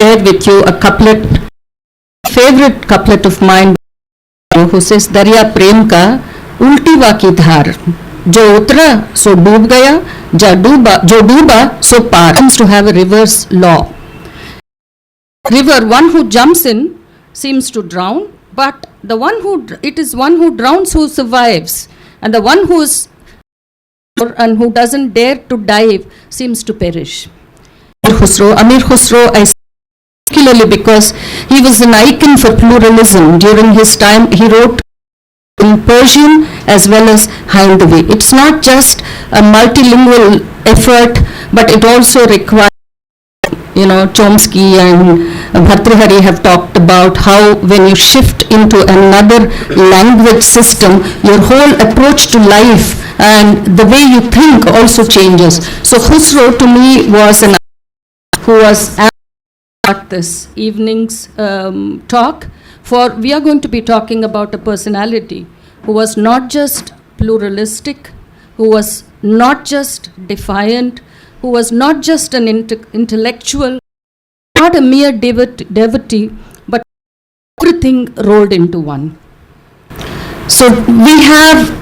share with you a couplet, favorite couplet of mine, who says, Darya prem ka ulti wa ki dhar, jo utra so doob gaya, jo dooba so par. Seems to have a reverse law. River, one who jumps in seems to drown, but it is one who drowns who survives, and the one who is and who doesn't dare to dive seems to perish. Amir Khusro, I particularly because he was an icon for pluralism. During his time, he wrote in Persian as well as Hindavi. It's not just a multilingual effort, but it also requires, Chomsky and Bhartrihari have talked about how when you shift into another language system, your whole approach to life and the way you think also changes. So Khusro to me was an who was at this evening's talk, for we are going to be talking about a personality who was not just pluralistic, who was not just defiant, who was not just an intellectual, not a mere devotee, but everything rolled into one. So we have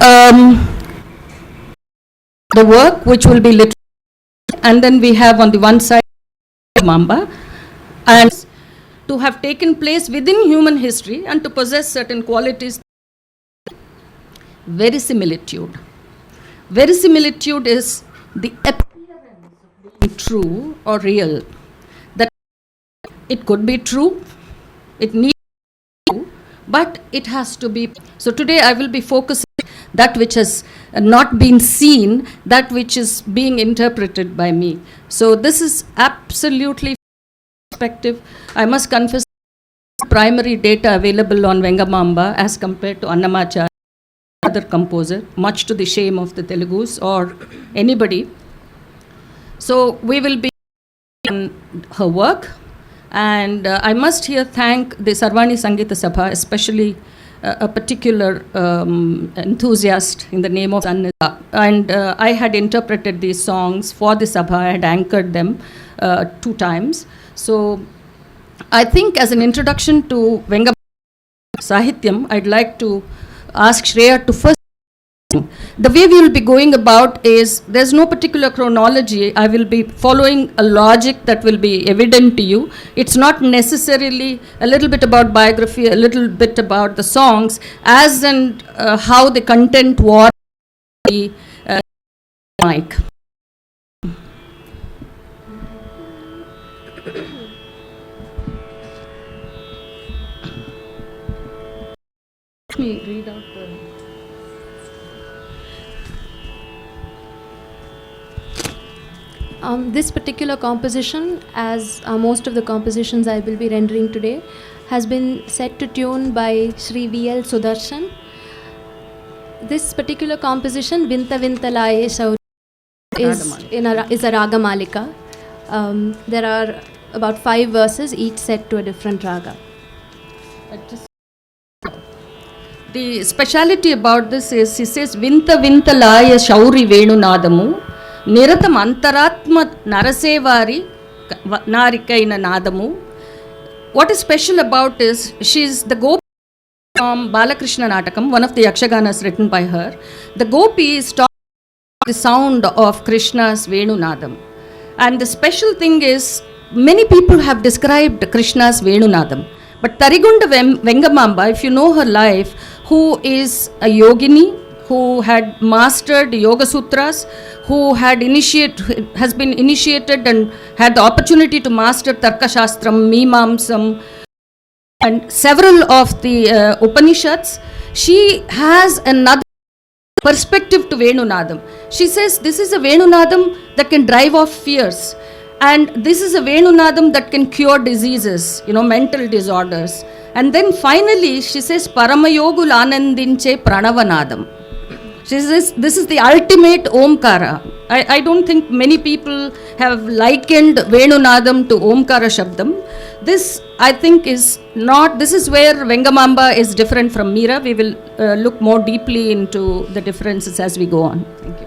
the work which will be literary, and then we have on the one side Mamba, and to have taken place within human history and to possess certain qualities. Verisimilitude. Verisimilitude is the appearance of being true or real. That it could be true, it needs to be true, but it has to be. So today I will be focusing that which has not been seen, that which is being interpreted by me. So this is absolutely perspective. I must confess, primary data available on Vengamamba as compared to Annamacharya, other composer, much to the shame of the Telugus or anybody. So we will be on her work, and I must here thank the Sarvani Sangeeta Sabha, especially a particular enthusiast in the name of Annita. And I had interpreted these songs for the Sabha. I had anchored them 2 times. So I think as an introduction to Vengamamba Sahityam, I'd like to ask Shreya to first. The way we will be going about is, there's no particular chronology. I will be following a logic that will be evident to you. It's not necessarily a little bit about biography, a little bit about the songs, as and how the content was the mic. Let me read out the... This particular composition, as most of the compositions I will be rendering today, has been set to tune by Sri V.L. Sudarshan. This particular composition, Vinta Vinta Laye Shauri, is a Ragamalika. There are about 5 verses, each set to a different raga. The speciality about this is, he says, Vinta Vinta Laye Shauri Venu Nadamu, Niratam Antaratma Narasevari Narikaina Nadamu. What is special about is, she is the Gopi from Balakrishna Natakam, one of the Yakshaganas written by her. The Gopi is talking about the sound of Krishna's Venu Nadam. And the special thing is, many people have described Krishna's Venu Nadam. But Tarigonda Vengamamba, if you know her life, who is a yogini, who had mastered Yoga Sutras, who has been initiated and had the opportunity to master Tarka Shastram, Mimamsam, and several of the Upanishads, she has another perspective to Venu Nadam. She says this is a Venu Nadam that can drive off fears, and this is a Venu Nadam that can cure diseases, mental disorders. And then finally she says Paramayogul Anandinche Pranavanadam. She says this is the ultimate Omkara. I don't think many people have likened Venu Nadam to Omkara Shabdam. This, I think, is not, this is where Vengamamba is different from Meera. We will look more deeply into the differences as we go on. Thank you.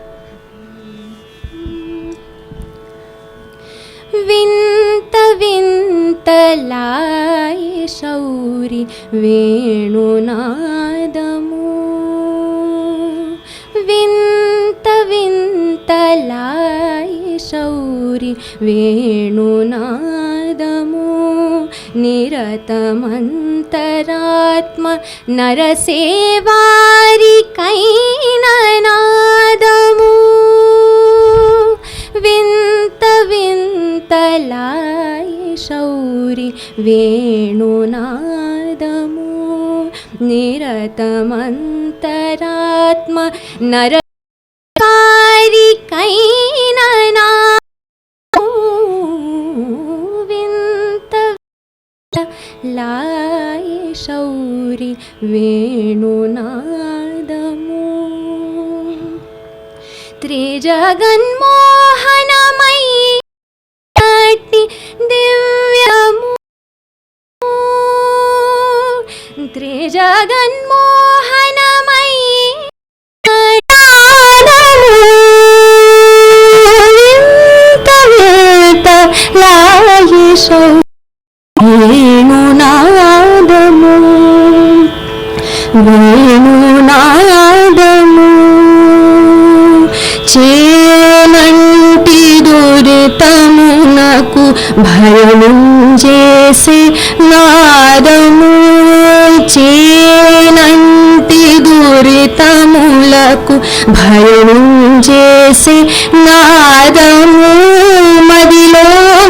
వింత వింతలాయే శౌరి వేణునాదము వింత వింతలాయే శౌరి వేణునాదము నిరతమంతరాత్మ నరసేవారికైన నాదము వింత వింతలాయే శౌరి వేణునాదము నిరతమంతరాత్మ నరకారికైన నాదము వింత లాయే శౌరి వేణునాదము త్రిజగన్మోహనమై దివ్యము త్రిజగన్మోహనమై వింత వింత లాయే శౌరి వేణునాదము వేణునాదము చేనంటి దురితమునకు భయముంజేసే నాదము చేనంటి దురితములకు భయముంజేసే నాదము మదిలో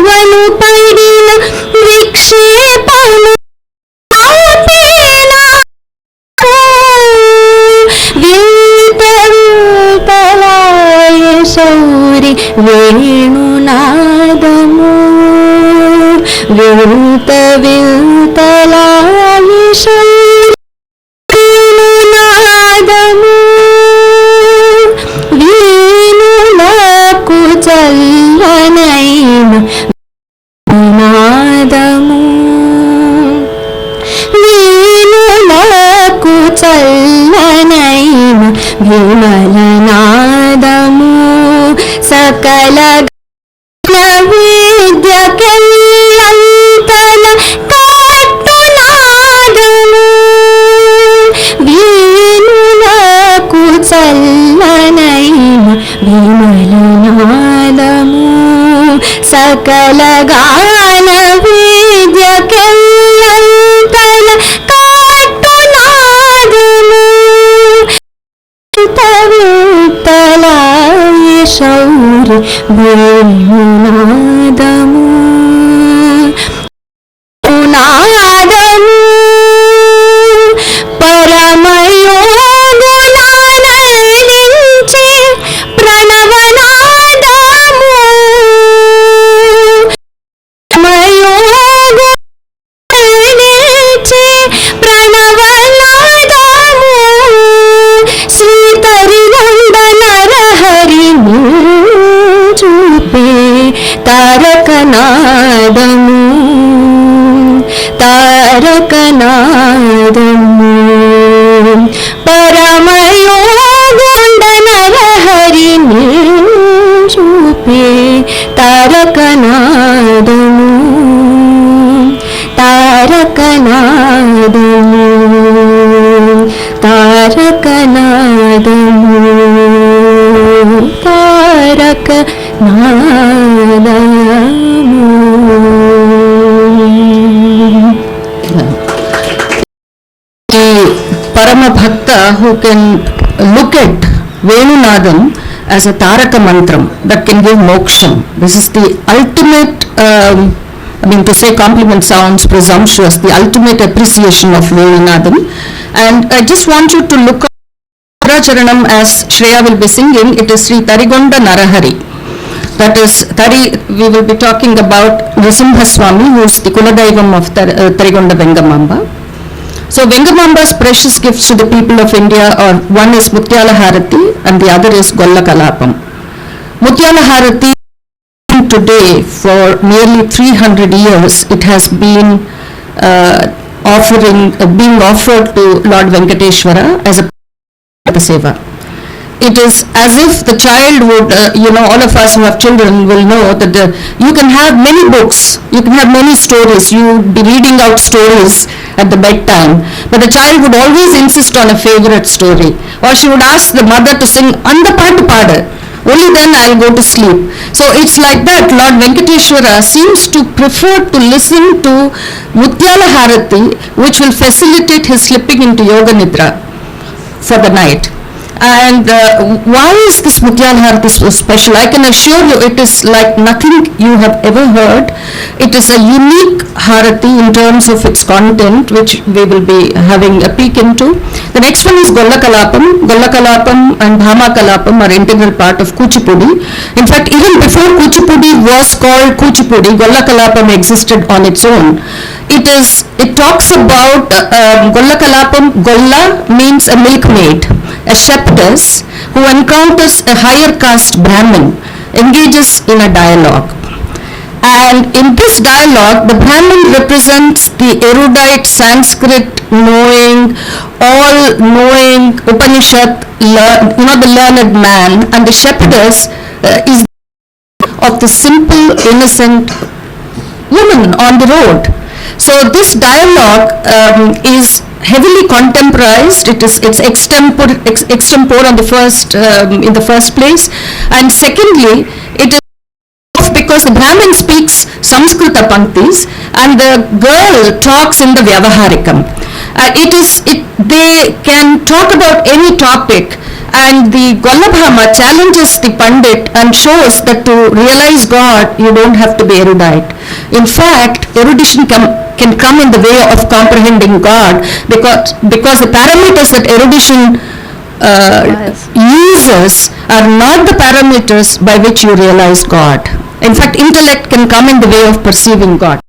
వను పడిన విక్షేపము వింత వింతలాయే శౌరి వేణునాదము వింత వింతలాయే శౌరి వేణునాదము వీణులకు చల్లనైన నాదము వీణులకు చల్లనైన విమలనాదము సకల విద్యకెల్లంతల కట్టునాదము వీణులకు చల్లనైన విమలనాదము సకల గాన విద్యకెల్లంతల కట్టునాదము వింతలాయే శౌరి వేణునాదము నాదము పరమయోగునానలించే ప్రణవనాదము పరమయోగునానలించే ప్రణవనాదము శ్రీ తరిగొండ నరహరిని చూపే తారకనాదము తారకనాదము పరమయోగుండ నరహరిని చూపే తారకనాదము తారకనాదము తారకనాదము తారకనాదము Parama Bhakta who can look at Venunadam as a Taraka mantram that can give moksham. This is the ultimate, to say compliment sounds presumptuous, the ultimate appreciation of Venunadam. And I just want you to look at Charanam as Shreya will be singing. It is Sri Tarigonda Narahari. That is, we will be talking about Nrisimha Swami, who is the Kuladaivam of Tarigonda Vengamamba. So Vengamamba's precious gifts to the people of India are, one is Mutyala Harati and the other is Golla Kalapam. Mutyala Harati today for nearly 300 years it has been being offered to Lord Venkateshwara as a seva. it is as if the child would, all of us who have children will know that you can have many books, you can have many stories, you would be reading out stories at the bedtime, but the child would always insist on a favorite story, or she would ask the mother to sing "Anda paatu paadu," only then I'll go to sleep. So it's like that. Lord Venkateshwara seems to prefer to listen to Mutyala Harati, which will facilitate his slipping into Yoga Nidra for the night. And why is this Mutyala Harati so special? I can assure you it is like nothing you have ever heard. It is a unique Harati in terms of its content, which we will be having a peek into. The next one is Golla Kalapam. Golla Kalapam and Bhama Kalapam are integral part of Kuchipudi. In fact, even before Kuchipudi was called Kuchipudi, Golla Kalapam existed on its own. It talks about Golla Kalapam. Golla means a milkmaid, a shepherdess who encounters a higher caste Brahmin, engages in a dialogue. And in this dialogue, the Brahmin represents the erudite Sanskrit knowing, all-knowing Upanishad, the learned man, and the shepherdess is of the simple, innocent woman on the road. So this dialogue is heavily contemporized. It's extempore on the first in the first place, and secondly, it is because the Brahmin speaks Samskrita Panktis and the girl talks in the Vyavaharikam. They can talk about any topic, and the Gollabhama challenges the Pandit and shows that to realize God, you don't have to be erudite. In fact, erudition can come in the way of comprehending God, because the parameters that erudition uses are not the parameters by which you realize God. In fact, intellect can come in the way of perceiving God.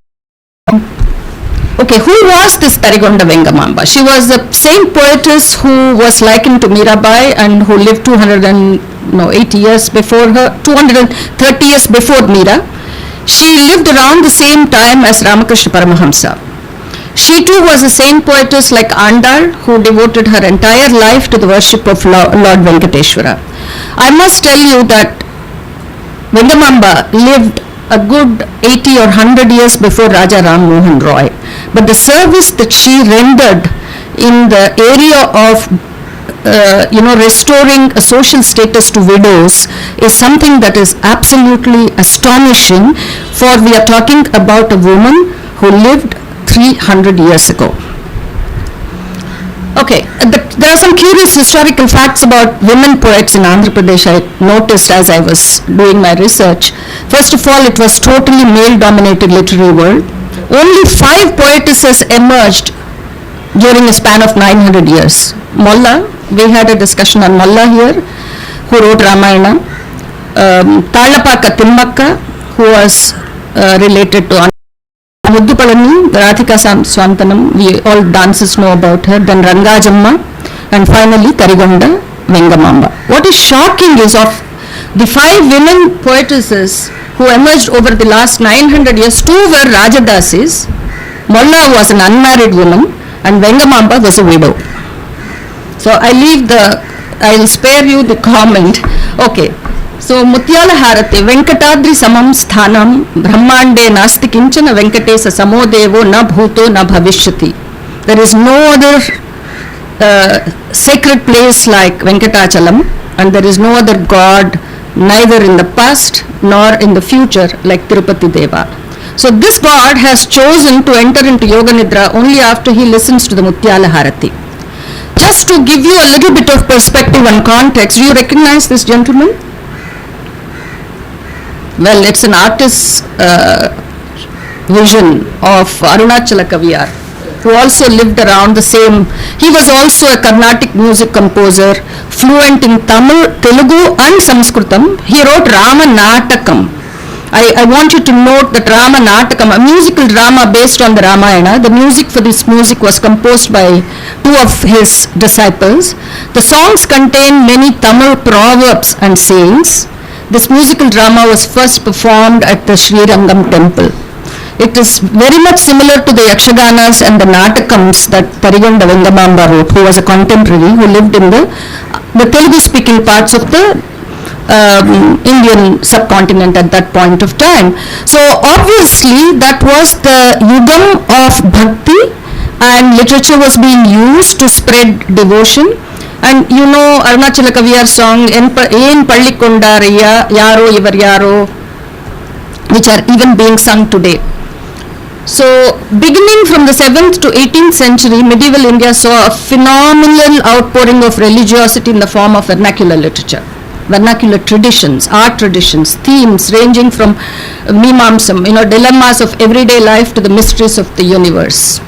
Okay, who was this Tarigonda Vengamamba? She was a saint poetess who was likened to Mirabai and who lived 280 years before her, 230 years before Mira. She lived around the same time as Ramakrishna Paramahamsa. She too was a saint poetess like Andal, who devoted her entire life to the worship of Lord Venkateshwara. I must tell you that Vengamamba lived a good 80 or 100 years before Raja Ram Mohan Roy. But the service that she rendered in the area of restoring a social status to widows is something that is absolutely astonishing, for we are talking about a woman who lived 300 years ago. Okay, there are some curious historical facts about women poets in Andhra Pradesh I noticed as I was doing my research. First of all, it was totally male-dominated literary world. Only 5 poetesses emerged during a span of 900 years. Molla, we had a discussion on Molla here, who wrote Ramayana. Tallapaka Timmakka, who was related to Muddupalani, Radhika Swantanam, we all dancers know about her, then Rangajamma, and finally Tarigonda Vengamamba. What is shocking is of the 5 women poetesses who emerged over the last 900 years, 2 were Rajadasis. Molla was an unmarried woman and Vengamamba was a widow. So I'll spare you the comment. Okay. So Mutyala Harati, Venkatadri samam sthanam brahmande nasti kinchana venkatesa samodevo na bhuto na bhavishyati. There is no other sacred place like Venkatachalam, and there is no other god neither in the past nor in the future like Tirupati Deva. So this god has chosen to enter into Yoga Nidra only after he listens to the Mutyala Harati. Just to give you a little bit of perspective and context, do you recognize this gentleman? Well, it's an artist's vision of Arunachala Kaviyar, who also lived around the same. He was also a Carnatic music composer, fluent in Tamil, Telugu and Sanskritam. He wrote Rama Natakam. I want you to note that Rama Natakam, a musical drama based on the Ramayana. The music for this music was composed by 2 of his disciples. The songs contain many Tamil proverbs and sayings. This musical drama was first performed at the Srirangam temple. It is very much similar to the Yakshaganas and the Natakams that Tarigonda Vengamamba wrote, who was a contemporary who lived in the Telugu-speaking parts of the Indian subcontinent at that point of time. So obviously that was the yugam of bhakti, and literature was being used to spread devotion. And you know Arunachala Kaviyar song, En Pallikondariya, Yaro Ivar Yaro, which are even being sung today. So beginning from the 7th to 18th century, medieval India saw a phenomenal outpouring of religiosity in the form of vernacular literature. Vernacular traditions, art traditions, themes ranging from Mimamsam, dilemmas of everyday life to the mysteries of the universe.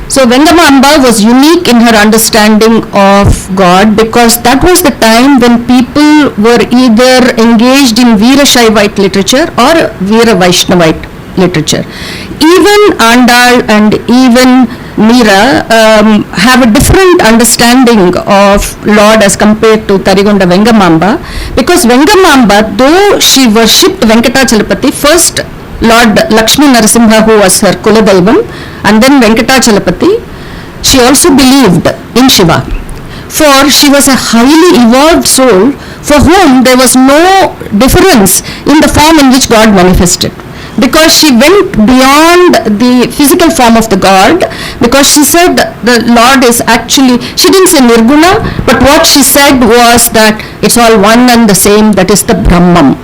So Vengamamba was unique in her understanding of God, because that was the time when people were either engaged in Veerashaivite literature or Veera Vaishnavite literature. Even Andal and even Meera have a different understanding of Lord as compared to Tarigonda Vengamamba, because Vengamamba, though she worshipped Venkatachalapati, first Lord Lakshmi Narasimha, who was her Kuladaivam, and then Venkatachalapati, she also believed in Shiva. For she was a highly evolved soul for whom there was no difference in the form in which God manifested, because she went beyond the physical form of the God, because she said the Lord is actually, she didn't say Nirguna, but what she said was that it's all one and the same, that is the Brahman.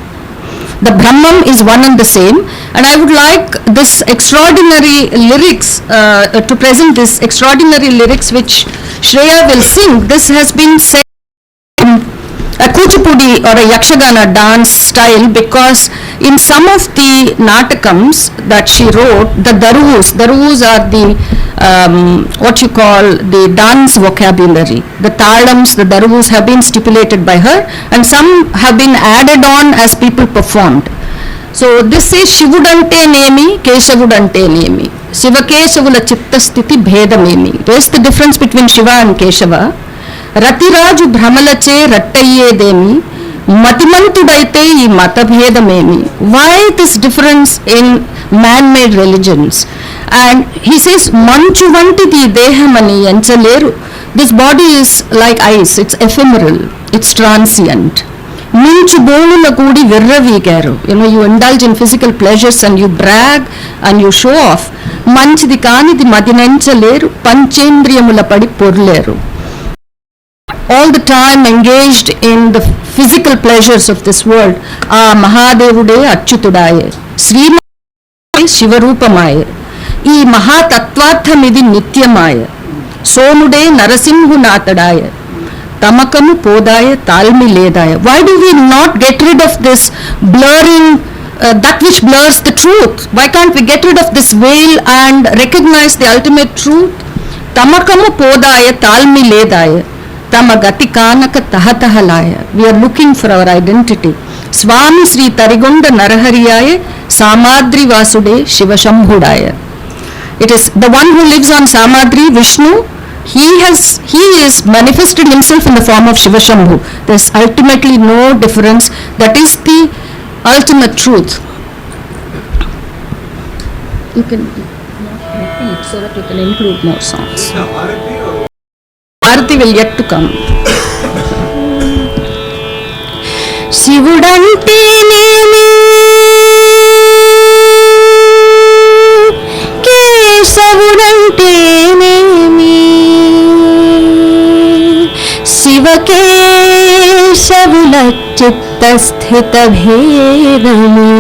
The Brahman is one and the same. And I would like this extraordinary lyrics, to present this extraordinary lyrics which Shreya will sing. This has been said in a Kuchipudi or a Yakshagana dance style, because in some of the Natakams that she wrote, the Darus are the what you call the dance vocabulary. The Talams, the Darus have been stipulated by her, and some have been added on as people performed. So this is Shivudante Nemi, Keshavudante Nemi. Shivakeshavula Chittastiti Bhedamemi. Where's the difference between Shiva and Keshava? Ratiraju Brahmalache Rattayedemi, Matimantudaite yi Matabhedamemi. Why this difference in man-made religions? And he says, Manchuvantiti Dehamani Yanchaleru. This body is like ice, it's ephemeral, it's transient. Minchu bolula kudi virravikaru. You indulge in physical pleasures and you brag and you show off. Manchidi kanidi madinenchaleru, panchendriyamula padi porleru. All the time engaged in the physical pleasures of this world. Mahadevude Achyutudaye, Sreemathi Shivarupamaye, Ee Mahatattvarthamidi Nityamaye, Somude Narasimhu Nathadaye, Tamakamu Podaya Talmi Ledaya. Why do we not get rid of this blurring, that which blurs the truth? Why can't we get rid of this veil and recognize the ultimate truth? Tamakamu Podaya Talmi Ledaya, Tamagati Kanaka Tahatahalaya. We are looking for our identity. Swami Sri Tarigonda Narahariyaye, Samadri Vasude Shivashambhudaya. It is the one who lives on Samadri, Vishnu. He is manifested himself in the form of Shivashambhu. There is ultimately no difference. That is the ultimate truth. You can repeat so that you can include more songs. Arati will yet to come. Shivudante nemi, Kesavudante nemi, Shivakeshavula chittastita bhedamemi.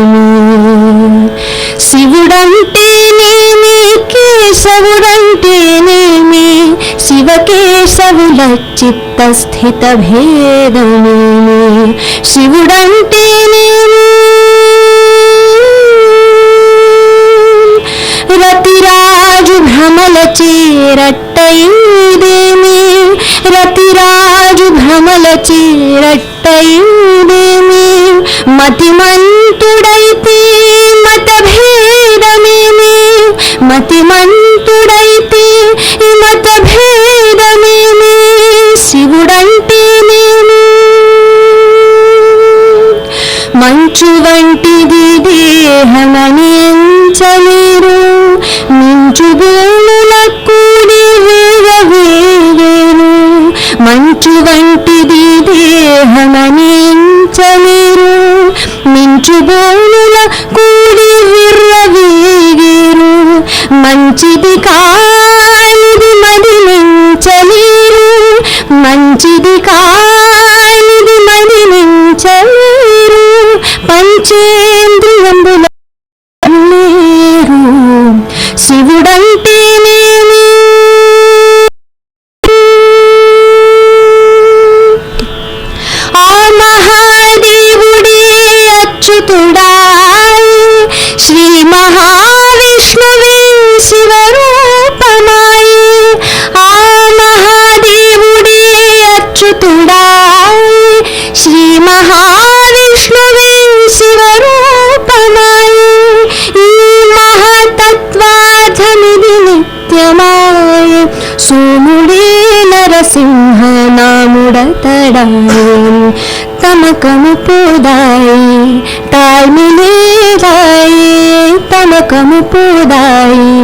Shivudante nemi, Kesavudante nemi, Shivakeshavula chittastita bhedamemi. Shivudante nemi, Ratiraju Bhamalache Rattayudemi, Ratiraju Bhamalache Rattayudemi, Matimantudaite Matabhedamemi, Matimantudaite Matabhedamemi. Shivudante nemi, Manchu vantidi dehamani enchaleru, మంచిది కానిది మదిలించలేరు, మంచిది కానిది మదిలించలేరు, పంచేంద్రియంబుల లేరు. శివుడంటేనేమి ఆ మహాదేవుడే అచ్యుతుడాయ్, శ్రీ మహావిష్ణువే శివరూపమాయ్. ఆ మహాదేవుడే అచ్యుతుడాయ్, శ్రీ మహావిష్ణువే శివరూపమాయ్. ఈ మహతత్వార్థమిది నిత్యమాయ్, సోముడే నరసింహ నాముడతడాయ్. తమకము పోదాయి తాழ்మిలేదాయి, తమకము పోదాయి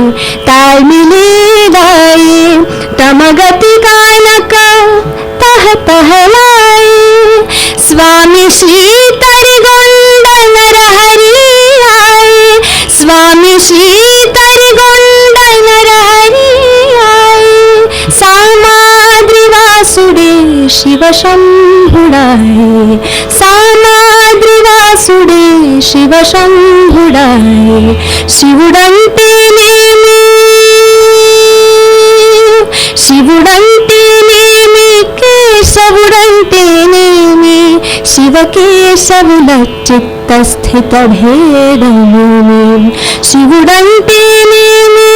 తాழ்మిలేదాయి, తమగతి కానక తహతహలాయి. స్వామి శ్రీ తరిగొండ నరహరియాయి, స్వామి Shri Tarigonda నరహరియాయి. సామాద్రివాసుడే Shiva శంభుడాయి, సామాద్రివాసుడే Shiva శంభుడాయి. శివుడంటేనేమి శివుడంటేనేమి, కేశవుడంటేనేమి, శివకేశవుల చిత్తస్థిత భేదమేమి. శివుడంటేనేమి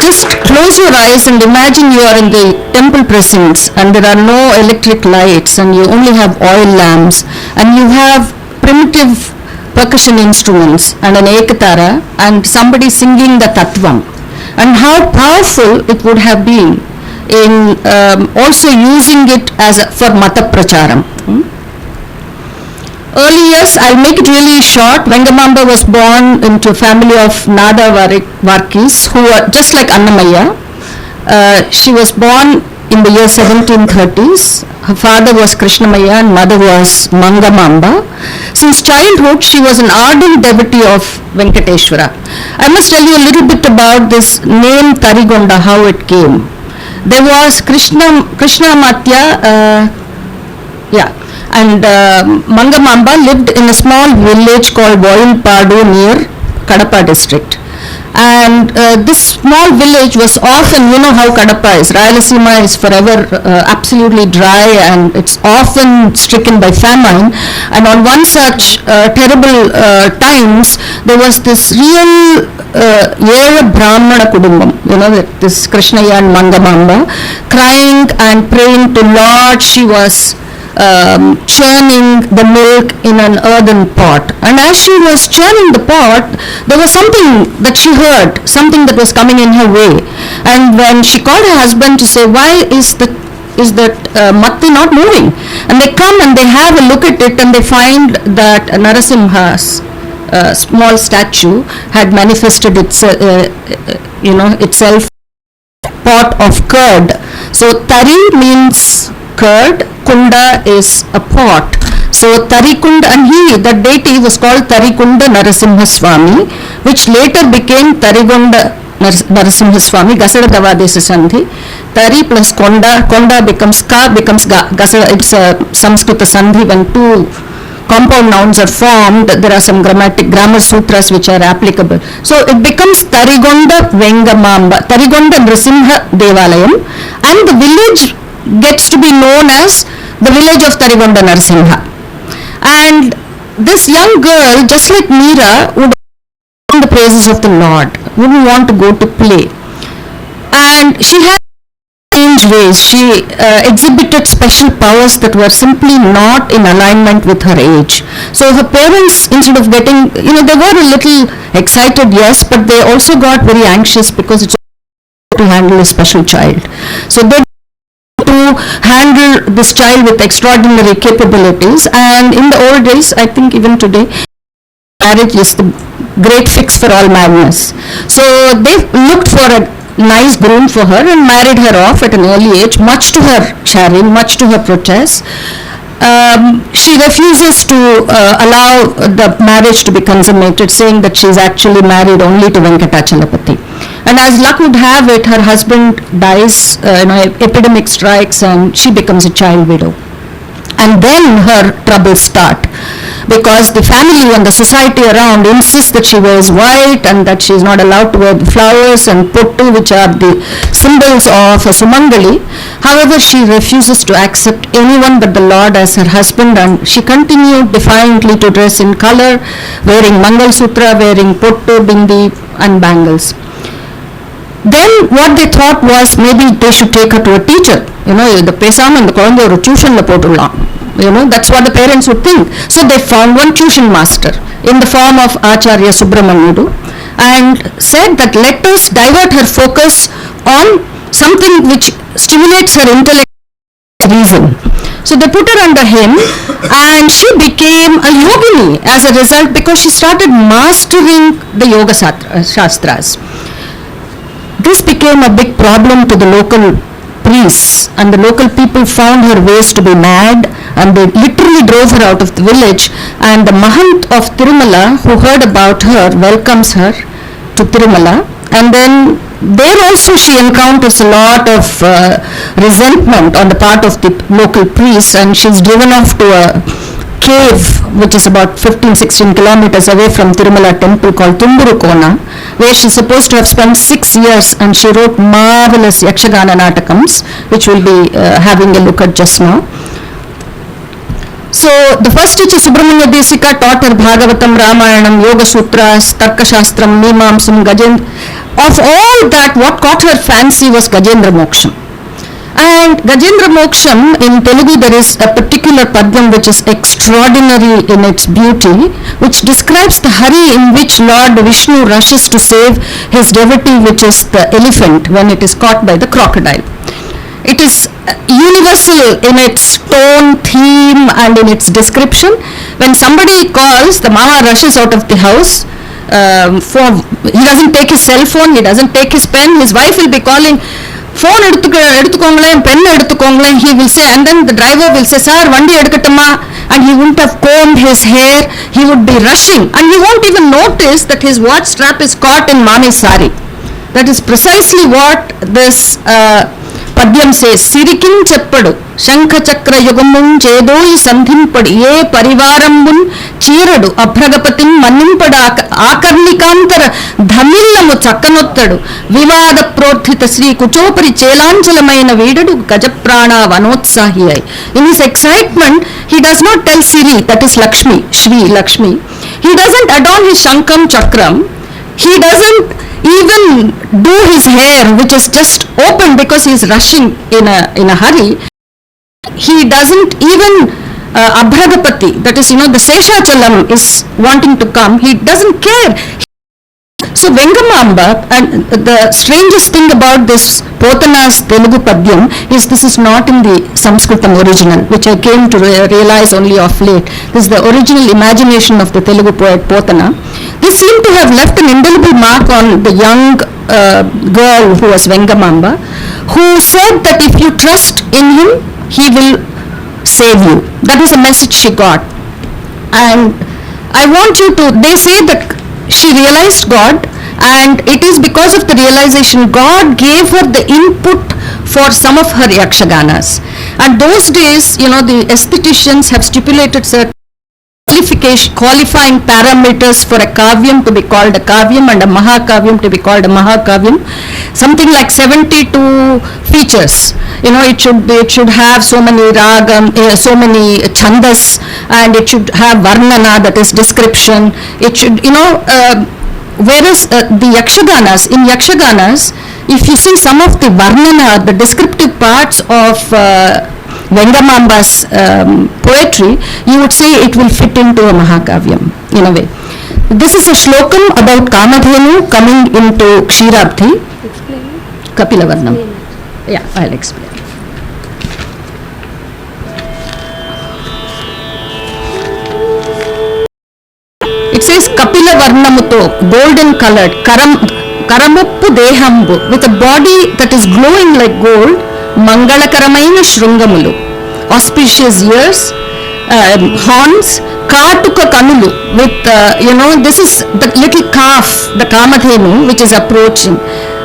Just close your eyes and imagine you are in the temple precincts and there are no electric lights and you only have oil lamps and you have primitive percussion instruments and an ekatara and somebody singing the tattvam, and how powerful it would have been in also using it as for mata pracharam. Early years, I'll make it really short. Vengamamba was born into a family of Nada Varkis who were just like Annamaya. She was born in the year 1730s. Her father was Krishnamaya and mother was Mangamamba. Since childhood, she was an ardent devotee of Venkateshwara. I must tell you a little bit about this name Tarigonda, how it came. There was Krishnamatya, and Mangamamba lived in a small village called Voyilpadu near Kadapa district. And this small village was often, you know how Kadapa is, Rayalaseema is forever absolutely dry and it's often stricken by famine. And on one such terrible times, there was this real Yera Brahmana Kudumbam, you know, this Krishnaya and Mangamamba, crying and praying to Lord. She was churning the milk in an earthen pot, and as she was churning the pot, there was something that she heard, something that was coming in her way. And when she called her husband to say, why is that matti not moving? And they come and they have a look at it and they find that Narasimha's small statue had manifested itself pot of curd. So tari means curd, kunda is a pot. So Tarikunda, and that deity was called Tarikunda Narasimha Swami, which later became Tarigonda Narasimha Swami, Gasada Davadesa Sandhi. Tari plus konda becomes ka, becomes Gasada. It's a Sanskrita Sandhi. When two compound nouns are formed, there are some grammar sutras which are applicable. So it becomes Tarigonda Vengamamba, Tarigonda Narasimha Devalayam, and the village gets to be known as the village of Tarigonda Narasimha. And this young girl, just like Meera, would sing the praises of the Lord, wouldn't want to go to play. And she had strange ways. She exhibited special powers that were simply not in alignment with her age. So her parents, instead of getting, they were a little excited, yes, but they also got very anxious because it's to handle a special child. So they to handle this child with extraordinary capabilities, and in the old days, I think even today, marriage is the great fix for all madness. So they looked for a nice groom for her and married her off at an early age, much to her chagrin, much to her protest. she refuses to allow the marriage to be consummated, saying that she is actually married only to Venkatachalapati. And as luck would have it, her husband dies, epidemic strikes, and she becomes a child widow. And then her troubles start, because the family and the society around insist that she wears white and that she is not allowed to wear the flowers and pottu, which are the symbols of a Sumangali. However, she refuses to accept anyone but the Lord as her husband, and she continued defiantly to dress in color, wearing Mangal Sutra, wearing pottu, bindi and bangles. Then what they thought was maybe they should take her to a teacher. The pesam and the kuழந்தை ஒரு tuition la போட்டுடலாம். That's what the parents would think. So they found one tuition master in the form of Acharya Subramanyudu and said that let us divert her focus on something which stimulates her intellect and reason. So they put her under him, and she became a yogini as a result, because she started mastering the yoga shastras. This became a big problem to the local priests, and the local people found her ways to be mad, and they literally drove her out of the village. And the Mahant of Tirumala, who heard about her, welcomes her to Tirumala, and then there also she encounters a lot of resentment on the part of the local priests, and she's driven off to a cave which is about 15-16 kilometers away from Tirumala temple called Tumburukona, where she's supposed to have spent 6 years, and she wrote marvelous Yakshagana Natakams, which we'll be having a look at just now. So the first teacher, Subramanya Desika, taught her Bhagavatam, Ramayanam, Yoga Sutras, Tarka Shastram, Mimamsam, Gajendra. Of all that, what caught her fancy was Gajendra Moksham. And Gajendra Moksham, in Telugu there is a particular padyam which is extraordinary in its beauty, which describes the hurry in which Lord Vishnu rushes to save his devotee, which is the elephant, when it is caught by the crocodile. It is universal in its tone, theme and in its description. When somebody calls, the mama rushes out of the house. He doesn't take his cell phone, he doesn't take his pen. His wife will be calling, phone எடுத்துக்கோங்களேன், pen எடுத்துக்கோங்களேன், he will say, and then the driver will say, sir, vandi எடுக்கட்டுமா, and he wouldn't have combed his hair, he would be rushing, and he won't even notice that his watch strap is caught in Mami's sari. That is precisely what this పద్యం says. సిరికిం చెప్పడు శంఖ చక్ర యుగమున్ చేదోయి సంధింపడు ఏ పరివారంబున్ చీరడు అభ్రగపతిం మన్నింపడు ఆకర్ణికాంతర ధమిల్లము చక్కనొత్తడు వివాద ప్రోత్థిత శ్రీ కుచోపరి చేలాంచలమైన వీడడు గజప్రాణ వనోత్సాహి అయి. In his excitement, he does not tell Siri, that is Lakshmi, Shri Lakshmi. He doesn't adorn his shankam chakram. He doesn't even do his hair, which is just open because he is rushing in a hurry. He doesn't even Abhragapati, that is, the Seshachalam is wanting to come. He doesn't care. So Vengamamba, and the strangest thing about this Potana's Telugu Padyam is this is not in the Sanskritam original, which I came to realize only of late. This is the original imagination of the Telugu poet Potana. This seemed to have left an indelible mark on the young girl who was Vengamamba, who said that if you trust in him, he will save you. That was a message she got. And I want you to, they say that she realized God, and it is because of the realization God gave her the input for some of her yakshaganas. And those days, the aestheticians have stipulated certain qualifying parameters for a kavyam to be called a kavyam and a mahakavyam to be called a mahakavyam. Something like 72 features. It should have so many ragam, so many chandas, and it should have varnana, that is description. It should, whereas the yakshaganas, if you see some of the varnana, the descriptive parts of Vengamamba's poetry, you would say it will fit into a mahakavyam in a way. This is a shlokam about Kamadhenu coming into Ksheerabdi. Explain. Kapilavarnam. Yeah, I'll explain. It says Kapilavarnamuto, golden colored, karamuppu dehambu, with a body that is glowing like gold, మంగళకరమైన శృంగములు, auspicious ears, horns, Katuka Kanulu with, this is the little calf, the Kamadhenu, which is approaching.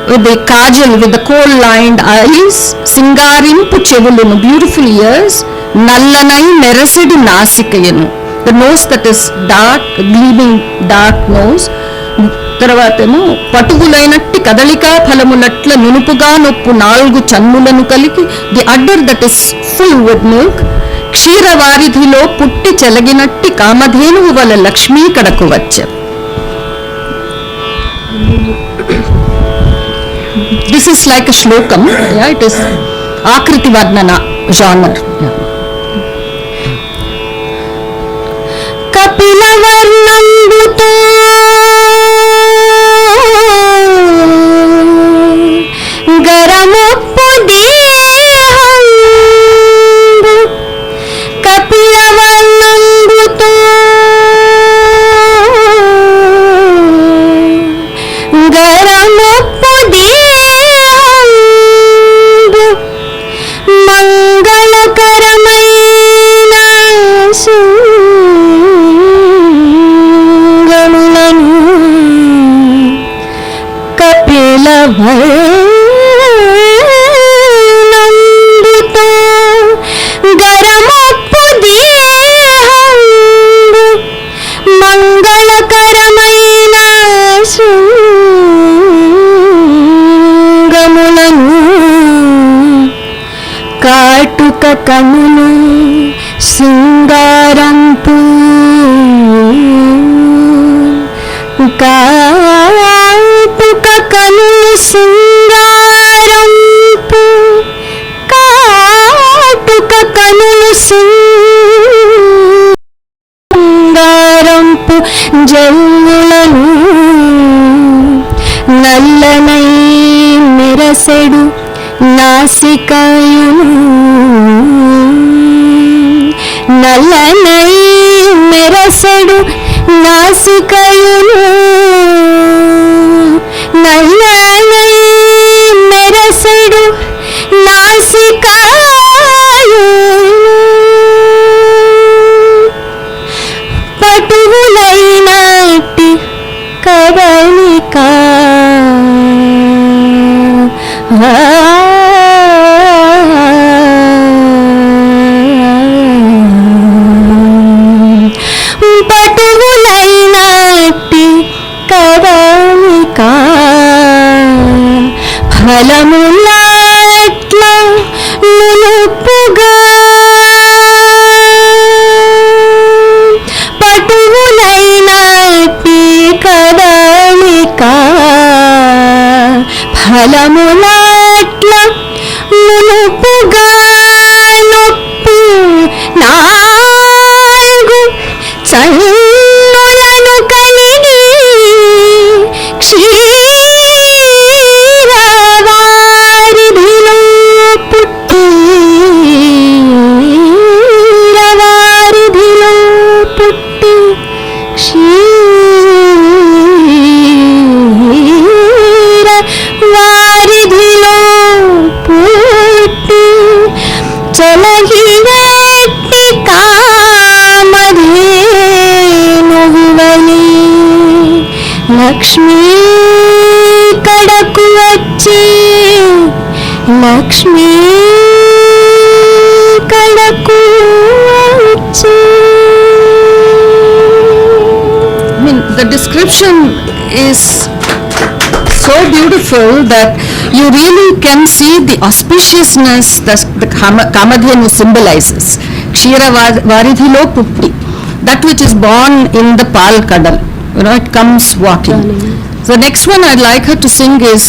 With the kajal, with the coal-lined eyes, Singarimpu Chevulunu, beautiful ears, Nallanai Meresedi Nasikayanu, the nose that is dark, gleaming dark nose. తర్వాతను పటువులైనట్టి కదలికా ఫలములట్ల నునుపుగా నొప్పు 4 చన్నులను కలిగి, the udder that is full with milk, క్షీరవారిధిలో పుట్టి చెలగినట్టి కామధేనువు వల లక్ష్మీ కడకు వచ్చె. This is like a shlokam, yeah, it is Akriti Varnana genre. Yeah. Kapila Varnambuto Garamoppu Dehambu, Kapila Varnambuto Garamoppu Dehambu, Mangalakaraమైన శృంగములను Kapila వర్ణంబుతో గరమొప్పు దేహంబు, మంగళకరమైన శృంగములను కాటుక కనులు సింగారంపు, కాటుక కనులు సింగారంపు, కాటుక కనులు సింగారంపు జల్లులను నల్లనై మెరసెడు నాసికాయును, నల్లనై మెరసెడు నాసికాయును, నల్లనై మెరసెడు నాసికాయును, పటువులైనట్టి కదలిక పటువులైనట్టి కదలిక ఫలములట్ల నునుపుగా, పటువులైనట్టి కదలిక ఫలములట్ల నునుపుగా నొప్పు 4 చన్నులను కలిగి, క్షీరవారిధిలో పుట్టి, క్షీరవారిధిలో పుట్టి, క్షీరవారిధిలో పుట్టి, చలగినట్టి కామధేనువువలి లక్ష్మీ కడకు వచ్చి, లక్ష్మీ కడకు వచ్చి. I mean, the description is so beautiful that you really can see the auspiciousness that the Kamadhenu symbolizes. Kshira Varidhilo Putti, that which is born in the Pal Kadal, it comes walking. So the next one I'd like her to sing is,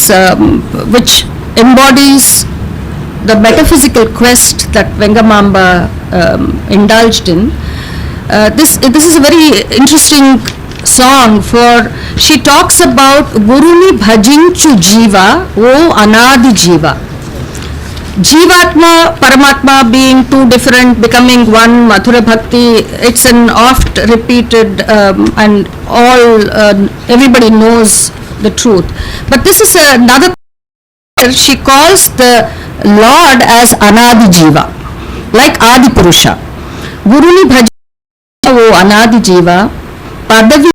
which embodies the metaphysical quest that Vengamamba indulged in. This is a very interesting song, for she talks about Guruni bhajinchu jiva, o anadi jiva. Jivatma, Paramatma being two different, becoming one, Madhura Bhakti, it's an oft repeated and all, everybody knows the truth. But this is another, she calls the Lord as Anadi Jiva, like Adi Purusha. గురుని భజ ఓ అనాది జీవ, పదవి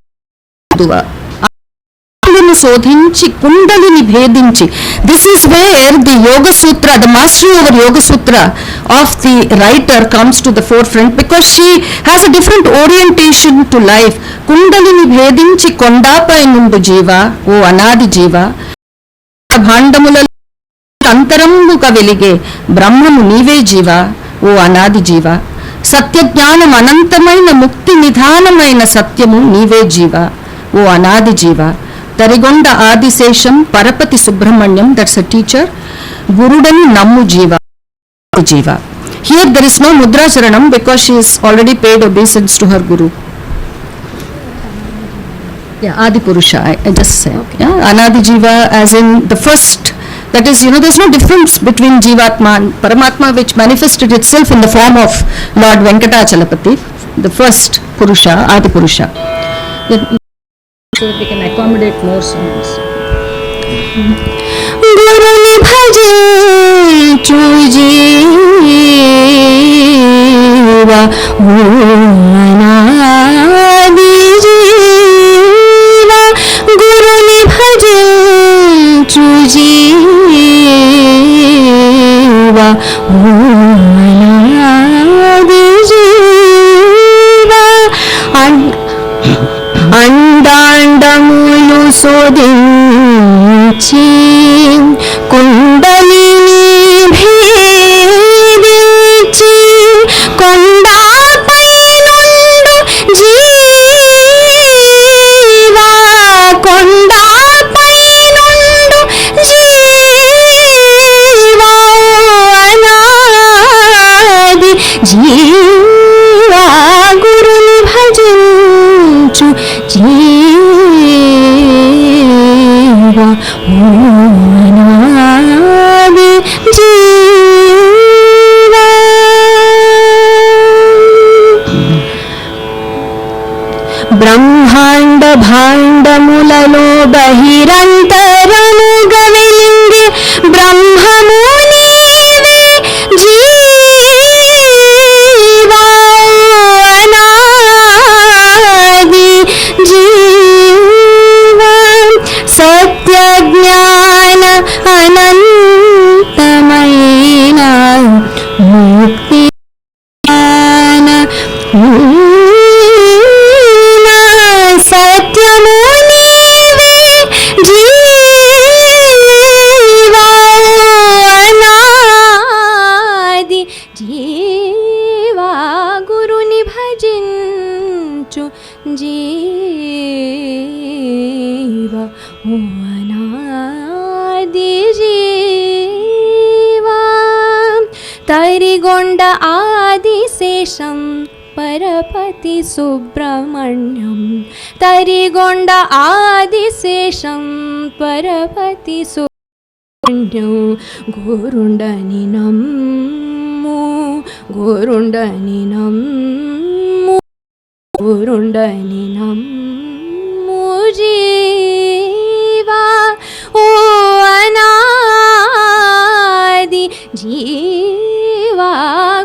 శోధించి కుండలిని భేదించి. This is where the Yoga Sutra, the mastery over Yoga Sutra of the writer comes to the forefront, because she has a different orientation to life. కుండలిని భేదించి కొండాపై నుండు జీవ ఓ అనాది జీవ, భాండముల అంతరంబుగా వెలిగే బ్రహ్మము నీవే జీవ ఓ అనాది జీవ, సత్యజ్ఞానం అనంతమైన ముక్తి నిధానమైన సత్యము నీవే జీవ ఓ అనాది జీవ. తరిగొండ ఆదిశేషం పరపతి సుబ్రహ్మణ్యం, దట్స్ అ టీచర్. గురుడని నమ్ము జీవ జీవ. Here there is no mudracharanam because she is already paid obeisance to her guru. Adi Purusha, I just say. Okay. Anadi Jiva as in the first. That is, there's no difference between Jivatma and Paramatma, which manifested itself in the form of Lord Venkatachalapati, the first Purusha, Adi Purusha. So that we can accommodate more songs. Guruni bhajanchu jeeva, anadi jeeva. Guruni bhajanchu jeeva, anadi jeeva. అండాండములు శోధించి కుండలిని భేదించి కొండపై నుండు జీవా, కొండపై నుండు జీవా అనాది జీవా. గురుని భజించు జీవ అనాది జీవ. బ్రహ్మాండ భాండములలో బహిరంతరముగా వెలింది బ్రహ్మము నీవే జీవా అనాది జీవ. సత్య జ్ఞాన అనంతమైన ముక్తి జ్ఞాన సత్యము నీవే జీవా అనాది జీవా. గురుని భజించు జీవ అనాది జీవా. తరిగొండ ఆదిశేషం పరపతి సుబ్రహ్మణ్యం, తరిగొండ ఆదిశేషం పరపతి సుబ్రహ్మణ్యం. గురుండని నమ్ము, గురుండని నమ్ము, గురుండని నమ్ము జీవా ఓ అనాది జీవా.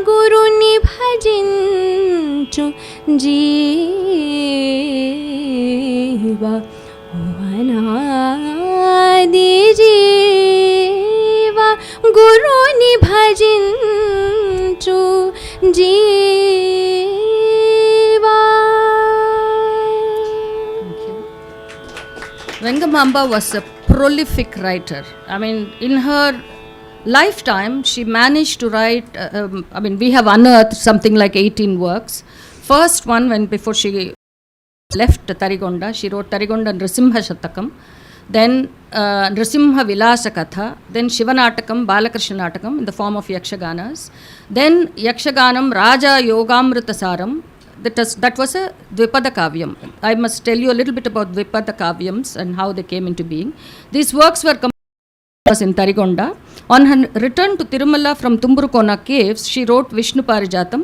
గురుని భజించు జీవా ఓ అనాది జీవా. గురుని భజించు జీవా. Vengamamba was a prolific writer. I mean, in her lifetime, she managed to write, we have unearthed something like 18 works. First one, before she left Tarigonda, she wrote Tarigonda Nrisimha Shatakam, then Nrisimha Vilasa Katha, then Shivanatakam, Balakrishna Natakam in the form of Yakshaganas, then Yakshaganam Raja Yogamrita Saram. That was a Dvipada Kavyam. I must tell you a little bit about Dvipada Kavyams and how they came into being. These works were in Tarigonda. On her return to Tirumala from Tumburukona caves, she wrote Vishnu Parijatam,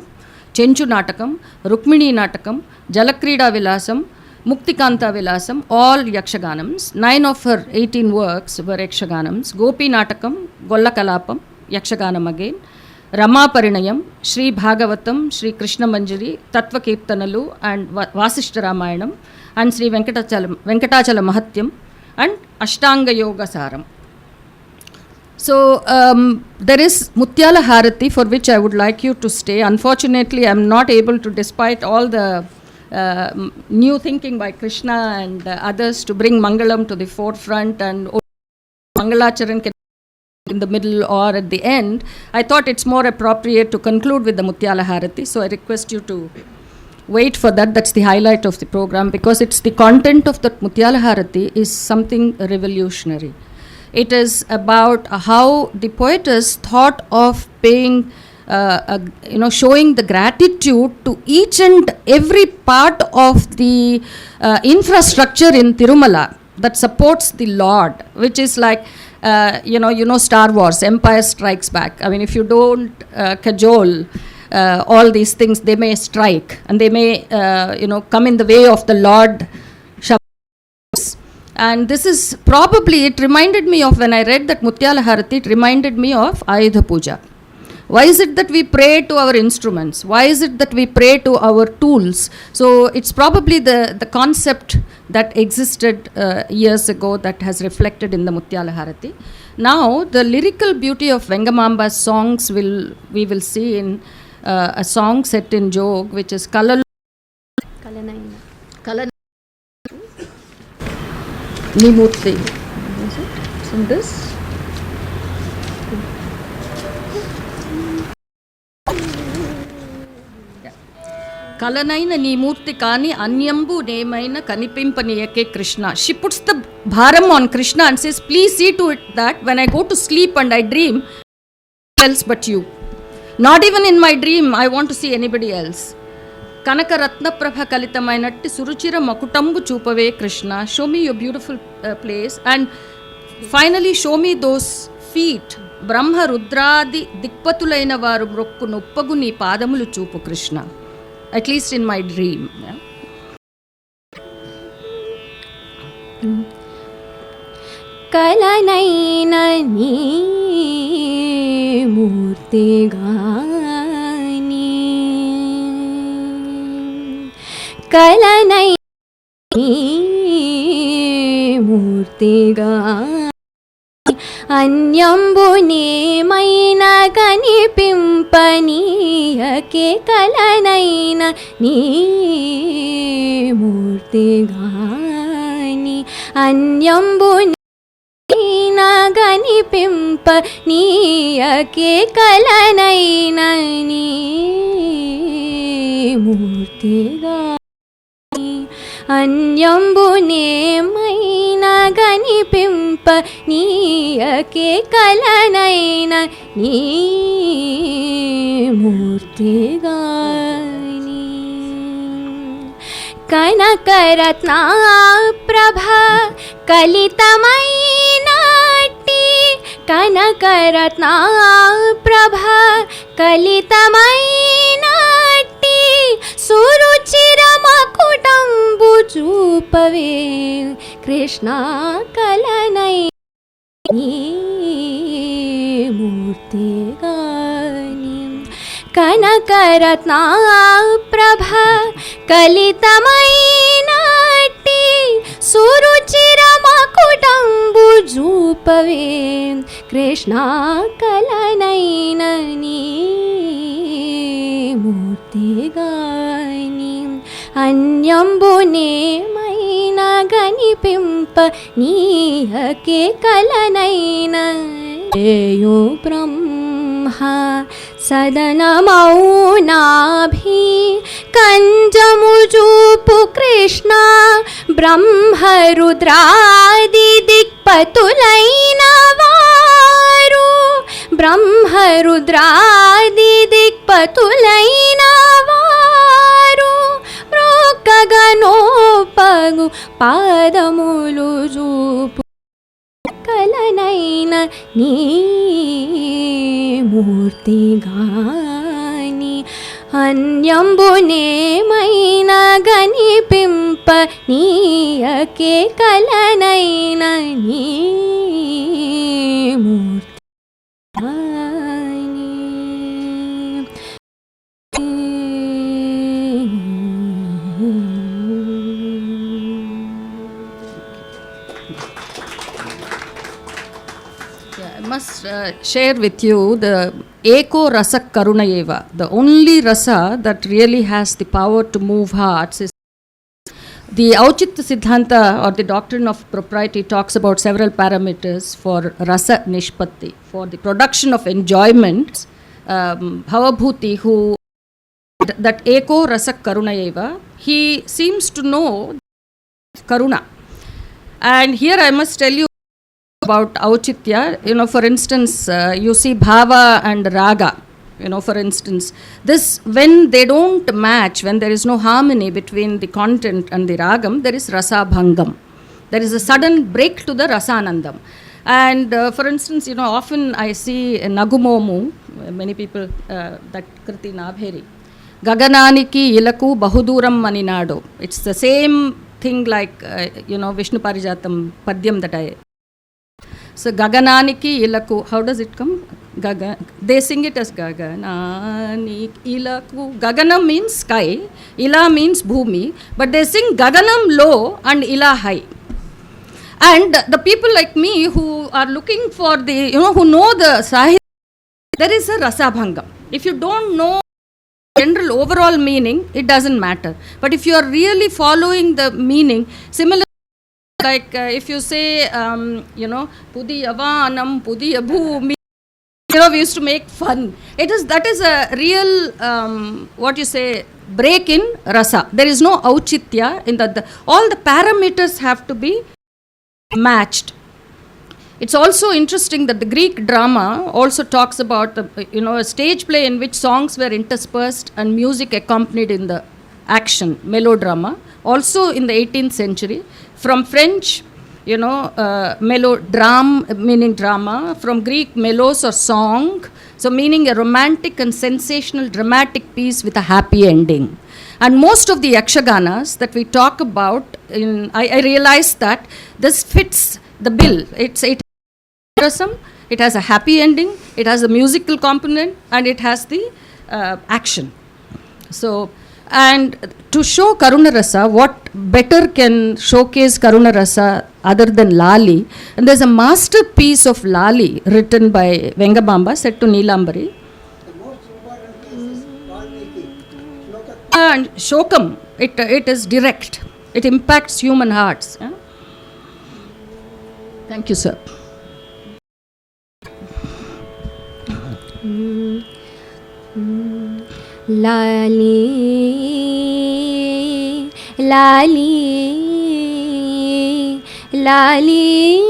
Chenchu Natakam, Rukmini Natakam, Jalakrida Vilasam, Muktikanta Vilasam, all Yakshaganams. 9 of her 18 works were Yakshaganams. Gopi Natakam, Golla Kalapam, Yakshaganam again. Ramaparinayam, Shri Bhagavatam, Shri Krishna Manjari, తత్వకీర్తనలు and Vasishtha Ramayanam and Shri Venkatachala Mahatyam and Ashtanga Yoga Saram. So there is Mutyala Harati for which I would like you to stay. Unfortunately, I am not able to, despite all the new thinking by Krishna and others, to bring Mangalam to the forefront and Mangalacharan in the middle or at the end. I thought it's more appropriate to conclude with the Mutyala Harati. So I request you to wait for that. That's the highlight of the program, because it's the content of the Mutyala Harati is something revolutionary. It is about how the poetess thought of paying, showing the gratitude to each and every part of the infrastructure in Tirumala that supports the Lord, which is like, Star Wars, Empire Strikes Back. I mean, if you don't cajole all these things, they may strike and they may come in the way of the Lord. And this is probably, it reminded me of, when I read that Mutyala Harati, it reminded me of Ayudha Puja. Why is it that we pray to our instruments? Why is it that we pray to our tools? So it's probably the concept that existed years ago that has reflected in the Mutyala Harati. Now the lyrical beauty of Vengamamba's songs we will see in a song set in Jog, which is Kalanaina Nimurti. Is it? In this? Kalanaina Nimurti Kani Anyambu Nemaina Kanipimpaniake Krishna. She puts the bharam on Krishna and says, please see to it that when I go to sleep and I dream, else but you. Not even in my dream I want to see anybody else. Kanaka Ratna Prabha Kalitamainatti Suruchira Makutambu Chupave Krishna. Show me your beautiful place, and finally show me those feet. Brahma Rudradi Dikpatulaina Varu Mrokku Noppagu Nee Padamulu Chupu Krishna. At least in my dream. Yeah? Kalanaina nee murti gaani, Kalanaina nee murti gaani, Anyambu nemaina kanipimpaniake, Kalanaina nee murti gaani, Anyambu గనిపింప నీయకే, కలనైన నీ మూర్తిగా అన్యంబునేమైన గనిపింప నీయకే, కలనైన నీ మూర్తిగా కనకరత్న ప్రభ కలితమైనట్టి, కనకరత్న ప్రభ కలితమైనట్టి, సురుచిర మకుటంబు చూపవే కృష్ణ, కలనై మూర్తిగాని. కనకరత్న ప్రభ కలితమైనట్టి, సురుచిర మకుటంబు చూపవే కృష్ణ, కలనైన నీ మూర్తిగాని. అన్యంబునేమైన గనిపింప నీయకే, కలనైన ఏయో బ్రహ్మ సదనమౌనాభి కంజము చూపు కృష్ణ, బ్రహ్మరుద్రాది దిక్పతులైన వారు, బ్రహ్మరుద్రాది దిక్పతులైన వారు, మృక్కగనోపగు పాదములు చూపు, కలనైన నీ మూర్తిగాని. అన్యంబునేమైన గనిపింప నీయకే, కలనైన నీ మూర్తిగాని. must share with you the Eko Rasa Karunayeva. The only rasa that really has the power to move hearts is the Auchitta Siddhanta, or the doctrine of propriety, talks about several parameters for rasa nishpatti, for the production of enjoyment. Bhavabhuti, who that Eko Rasa Karunayeva, he seems to know Karuna. And here I must tell you about Auchitya. For instance, you see Bhava and Raga. For instance, this, when they don't match, when there is no harmony between the content and the ragam, there is rasa bhangam. There is a sudden break to the rasanandam. And for instance, often I see Nagumomu, many people, that Kriti Nabheri, Gagananiki Ilaku Bahuduram Maninado. It's the same thing like, Vishnu Parijatam Padyam that I. So Gagananiki Ilaku, how does it come? They sing it as Gaganani Ilaku. Gaganam means sky, Ila means Bhumi, but they sing Gaganam low and Ila high. And the people like me who are looking for the, who know the Sahitya, there is a Rasabhangam. If you don't know general overall meaning, it doesn't matter. But if you are really following the meaning, similar like if you say, Pudiya Vanam, Pudiya Bhumi, we used to make fun. That is a real, break in rasa. There is no auchitya in that. All the parameters have to be matched. It's also interesting that the Greek drama also talks about a stage play in which songs were interspersed and music accompanied in the action, melodrama. Also in the 18th century, from French, melodram meaning drama, from Greek melos or song, so meaning a romantic and sensational dramatic piece with a happy ending. And most of the yakshaganas that we talk about, I realized that this fits the bill. It has a happy ending, it has a musical component, and it has the action. So, and to show Karuna Rasa, what better can showcase Karuna Rasa other than Lali? And there's a masterpiece of Lali written by Vengamamba, set to Neelambari. The most important piece is Valmiki. And Shokam, it is direct. It impacts human hearts. Yeah? Thank you, sir. Lali, Lali, Lali,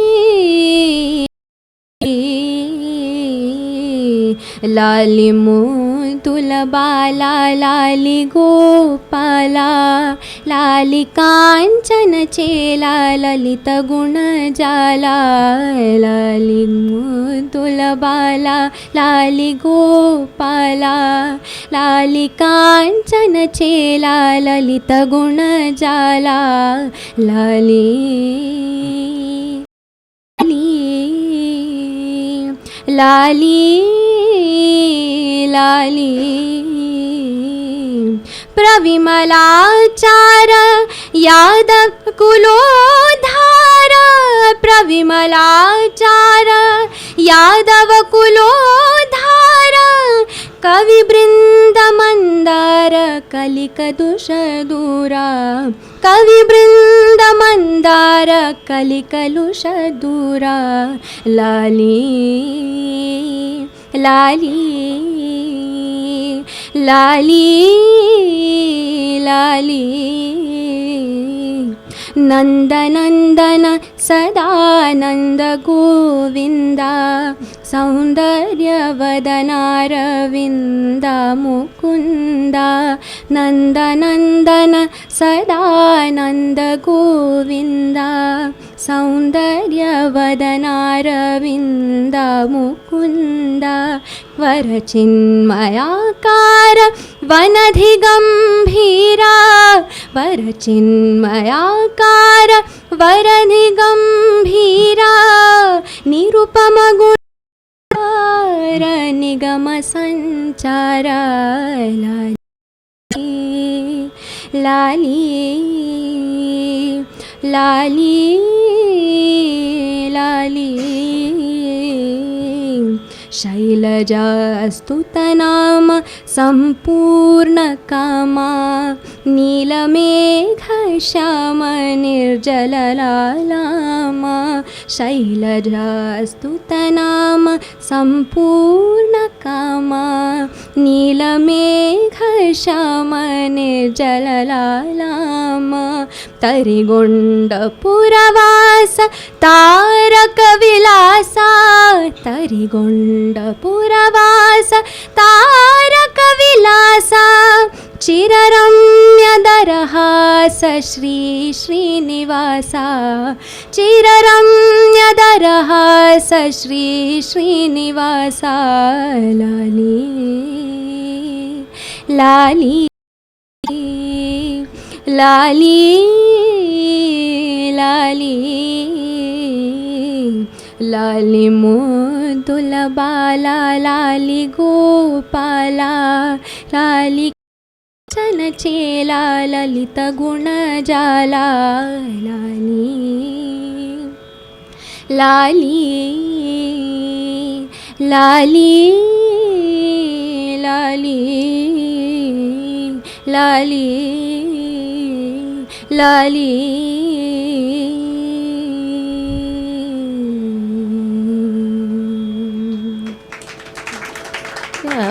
Lali Mutula Bala, Lali Gopala, Lali Kanchana Chela, Lalita Guna Jala, Lali Mutula Bala, Lali Gopala, Lali Kanchana Chela, Lalita Guna Jala, Lali, Lali, Lali, Pravimalaachara Yadav Kulodhara, Pravimalaachara Yadav Kulodhara, Kavi Brinda Mandara Kalika Dushadura, Kavi Brinda Mandara Kalika Lushadura, Lali, Lali, Lali, Lali, Nanda Nandana Sadananda Govinda, Saundarya Vadanara Vinda Mukunda, Nanda Nandana Sadananda Govinda, Saundarya Vadanara Vinda Mukunda, Varachinmayakara Vanadhigambhira, Varachinmayakara Varadhigambhira, Nirupamaguna Nigama Sanchara, Lali, Lali, Lali, Lali. शैलजास्तुतनाम सम्पूर्णकामा नीलमेघश्याम निर्जललालामा शैलजास्तुतनाम सम्पूर्णकामा नीलमेघश्याम निर्जललालामा तरिगोण्डपुरवास तारकविलासा तरिगोण्डपुरवास तारकविलासा चिररम्यदरहास श्री श्रीनिवासा चिररम्यदरहास श्री श्रीनिवासा लाली लाली लाली लाली लाली मुद्दुल बाला लाली गोपाला लाली चनचेला ललित गुणजाला लाली लाली लाली लाली लाली लाली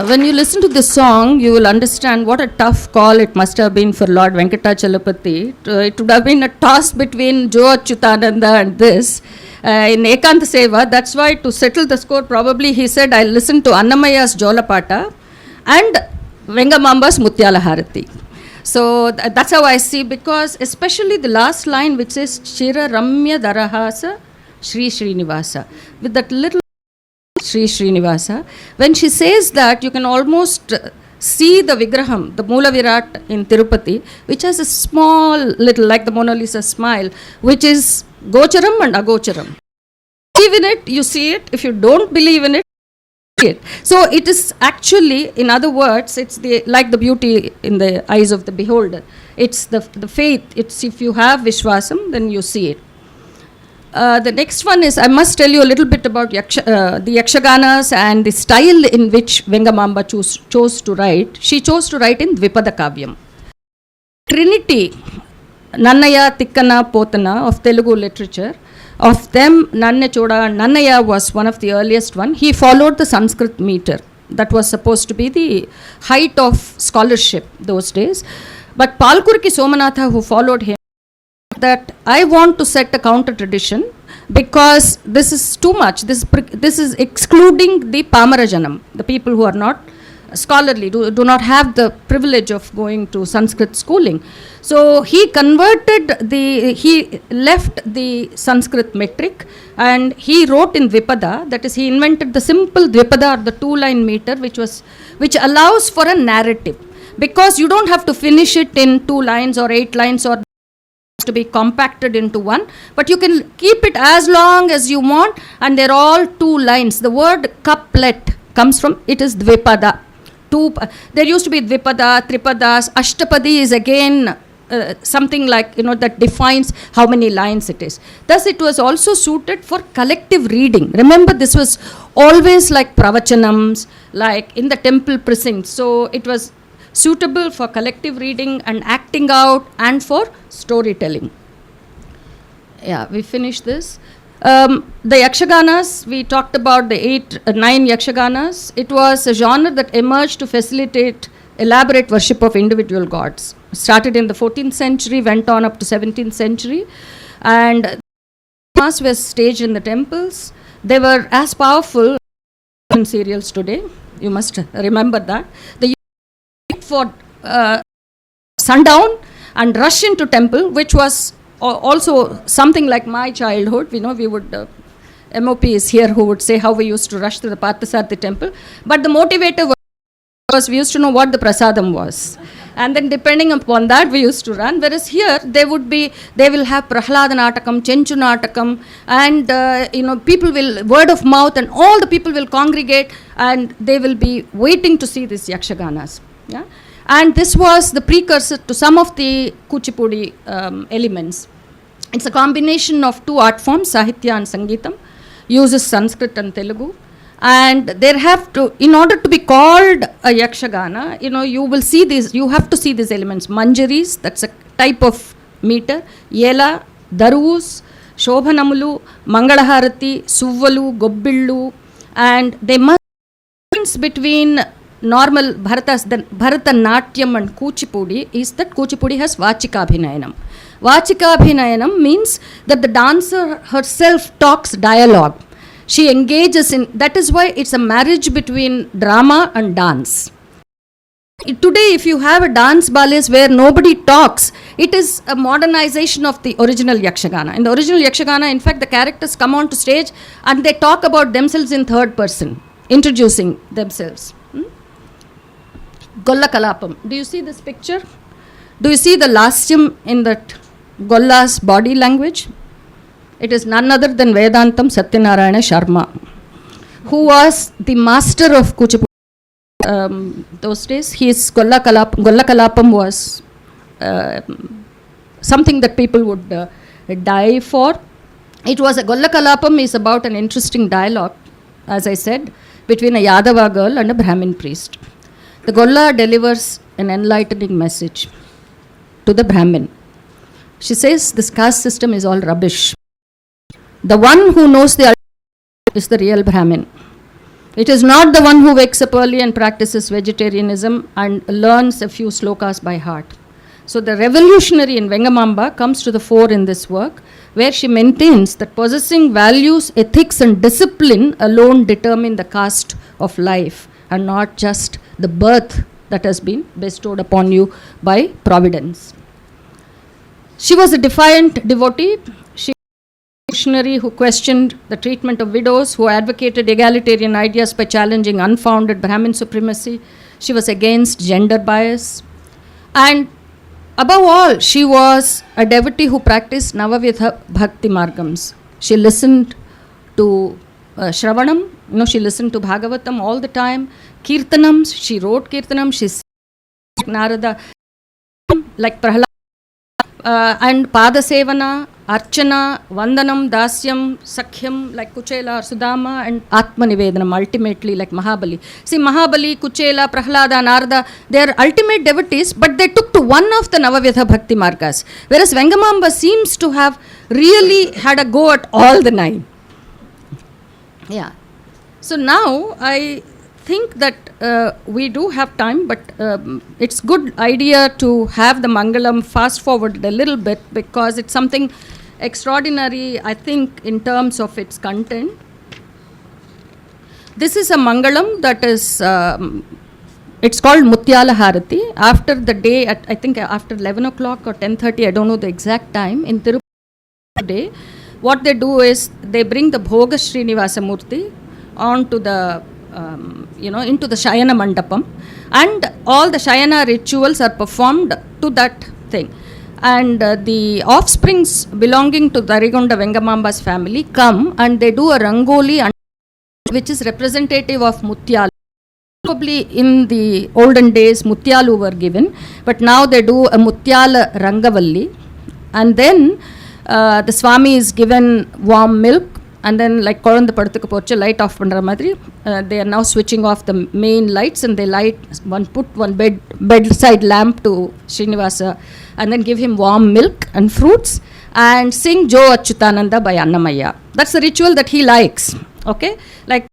When you listen to this song, you will understand what a tough call it must have been for Lord Venkatachalapati. It would have been a toss between Joe Achyutananda and this. In Ekanta Seva, that's why to settle the score, probably he said, I'll listen to Annamaya's Jolapata and Vengamamba's Mutyala Harati. So that's how I see, because especially the last line which says Chira Ramya Darahasa Shri Srinivasa, with that little Shri Srinivasa, when she says that, you can almost see the Vigraham, the Moola Virat in Tirupati, which has a small little, like the Mona Lisa smile, which is Gocharam and Agocharam. Believe in it, you see it. If you don't believe in it, you see it. So it is actually, in other words, it's like the beauty in the eyes of the beholder. It's the faith. It's if you have Vishwasam, then you see it. The next one is, I must tell you a little bit about the Yakshaganas and the style in which Vengamamba chose to write. She chose to write in Dvipada Kavyam. Trinity, Nannaya, Tikkana, Potana of Telugu literature. Of them, Nanna Choda and Nannaya was one of the earliest one. He followed the Sanskrit meter. That was supposed to be the height of scholarship those days. But Palkurki Somanatha, who followed him, that I want to set a counter tradition because this is too much. This is excluding the Pamarajanam, the people who are not scholarly, do not have the privilege of going to Sanskrit schooling. So he left the Sanskrit metric and he wrote in Dvipada, that is, he invented the simple Dvipada or the 2-line meter, which allows for a narrative, because you don't have to finish it in 2 lines or 8 lines or to be compacted into one, but you can keep it as long as you want, and they're all 2 lines. The word couplet comes from, it is Dvipada. There used to be Dvipada, Tripadas, Ashtapadi is again something like, that defines how many lines it is. Thus it was also suited for collective reading. Remember, this was always like pravachanams, like in the temple precincts. So it was suitable for collective reading and acting out and for storytelling. Yeah, we finished this. The Yakshaganas, we talked about the 9 Yakshaganas. It was a genre that emerged to facilitate elaborate worship of individual gods. Started in the 14th century, went on up to 17th century. And Yakshagas were staged in the temples. They were as powerful as serials today. You must remember that. They for sundown and rush into temple, which was also something like my childhood. We would MOP is here who would say how we used to rush to the Parthasarathi temple, but the motivator was we used to know what the prasadam was, and then depending upon that we used to run. Whereas here they will have Prahlada Natakam, Chenchu Natakam, and people will word of mouth, and all the people will congregate and they will be waiting to see these Yakshaganas. Yeah? And this was the precursor to some of the Kuchipudi elements. It's a combination of 2 art forms, Sahitya and Sangeetam, uses Sanskrit and Telugu. And there have to, in order to be called a yakshagana, you will see these, you have to see these elements. Manjaris, that's a type of meter. Yela, darus, shobhanamulu, mangalaharati, suvvalu, gobbillu, and they must difference between normal Bharatanatyam and Kuchipudi is that Kuchipudi has Vachikabhinayanam. Vachikabhinayanam means that the dancer herself talks dialogue. She engages in, that is why it's a marriage between drama and dance. Today, if you have a dance ballets where nobody talks, it is a modernization of the original Yakshagana. In the original Yakshagana, in fact, the characters come onto stage and they talk about themselves in third person, introducing themselves. Golla Kalapam. Do you see this picture? Do you see the lastim in that Golla's body language? It is none other than Vedantam Satyanarayana Sharma, who was the master of Kuchipudi those days. His Golla Kalapam was something that people would die for. It was a Golla Kalapam is about an interesting dialogue, as I said, between a Yadava girl and a Brahmin priest. The Golla delivers an enlightening message to the Brahmin. She says this caste system is all rubbish. The one who knows the ultimate is the real Brahmin. It is not the one who wakes up early and practices vegetarianism and learns a few slokas by heart. So the revolutionary in Vengamamba comes to the fore in this work, where she maintains that possessing values, ethics and discipline alone determine the caste of life and not just the birth that has been bestowed upon you by Providence. She was a defiant devotee. She was a missionary who questioned the treatment of widows, who advocated egalitarian ideas by challenging unfounded Brahmin supremacy. She was against gender bias. And above all, she was a devotee who practiced Navavidha Bhakti Margams. She listened to Shravanam, she listened to Bhagavatam all the time. Kirtanams, she wrote Kirtanam, she sang Narada, like Prahlad, and Padasevana, Archana, Vandanam, Dasyam, Sakhyam, like Kuchela or Sudama, and Atmanivedanam, ultimately like Mahabali. See, Mahabali, Kuchela, Prahlada, Narada, they are ultimate devotees, but they took to one of the Navavidha Bhakti Margas, whereas Vengamamba seems to have really had a go at all the nine. Yeah. So now I think that we do have time, but it's good idea to have the Mangalam fast forward a little bit, because it's something extraordinary, I think, in terms of its content. This is a Mangalam that is, it's called Mutyala Harati. After the day, at, I think after 11 o'clock or 10:30, I don't know the exact time, in Tirupati today, what they do is they bring the Bhoga Srinivasa Murti onto the into the Shayana Mandapam, and all the Shayana rituals are performed to that thing. And the offsprings belonging to Tarigonda Vengamamba's family come and they do a Rangoli, which is representative of Mutyalu. Probably in the olden days Mutyalu were given, but now they do a Mutyala Rangavalli, and then the Swami is given warm milk, and then like Kolanda Paduthuka Pocha light off pandra madri, they are now switching off the main lights and they put one bedside lamp to Srinivasa, and then give him warm milk and fruits and sing Jo Achyutananda by Annamaya. That's the ritual that he likes. Okay, like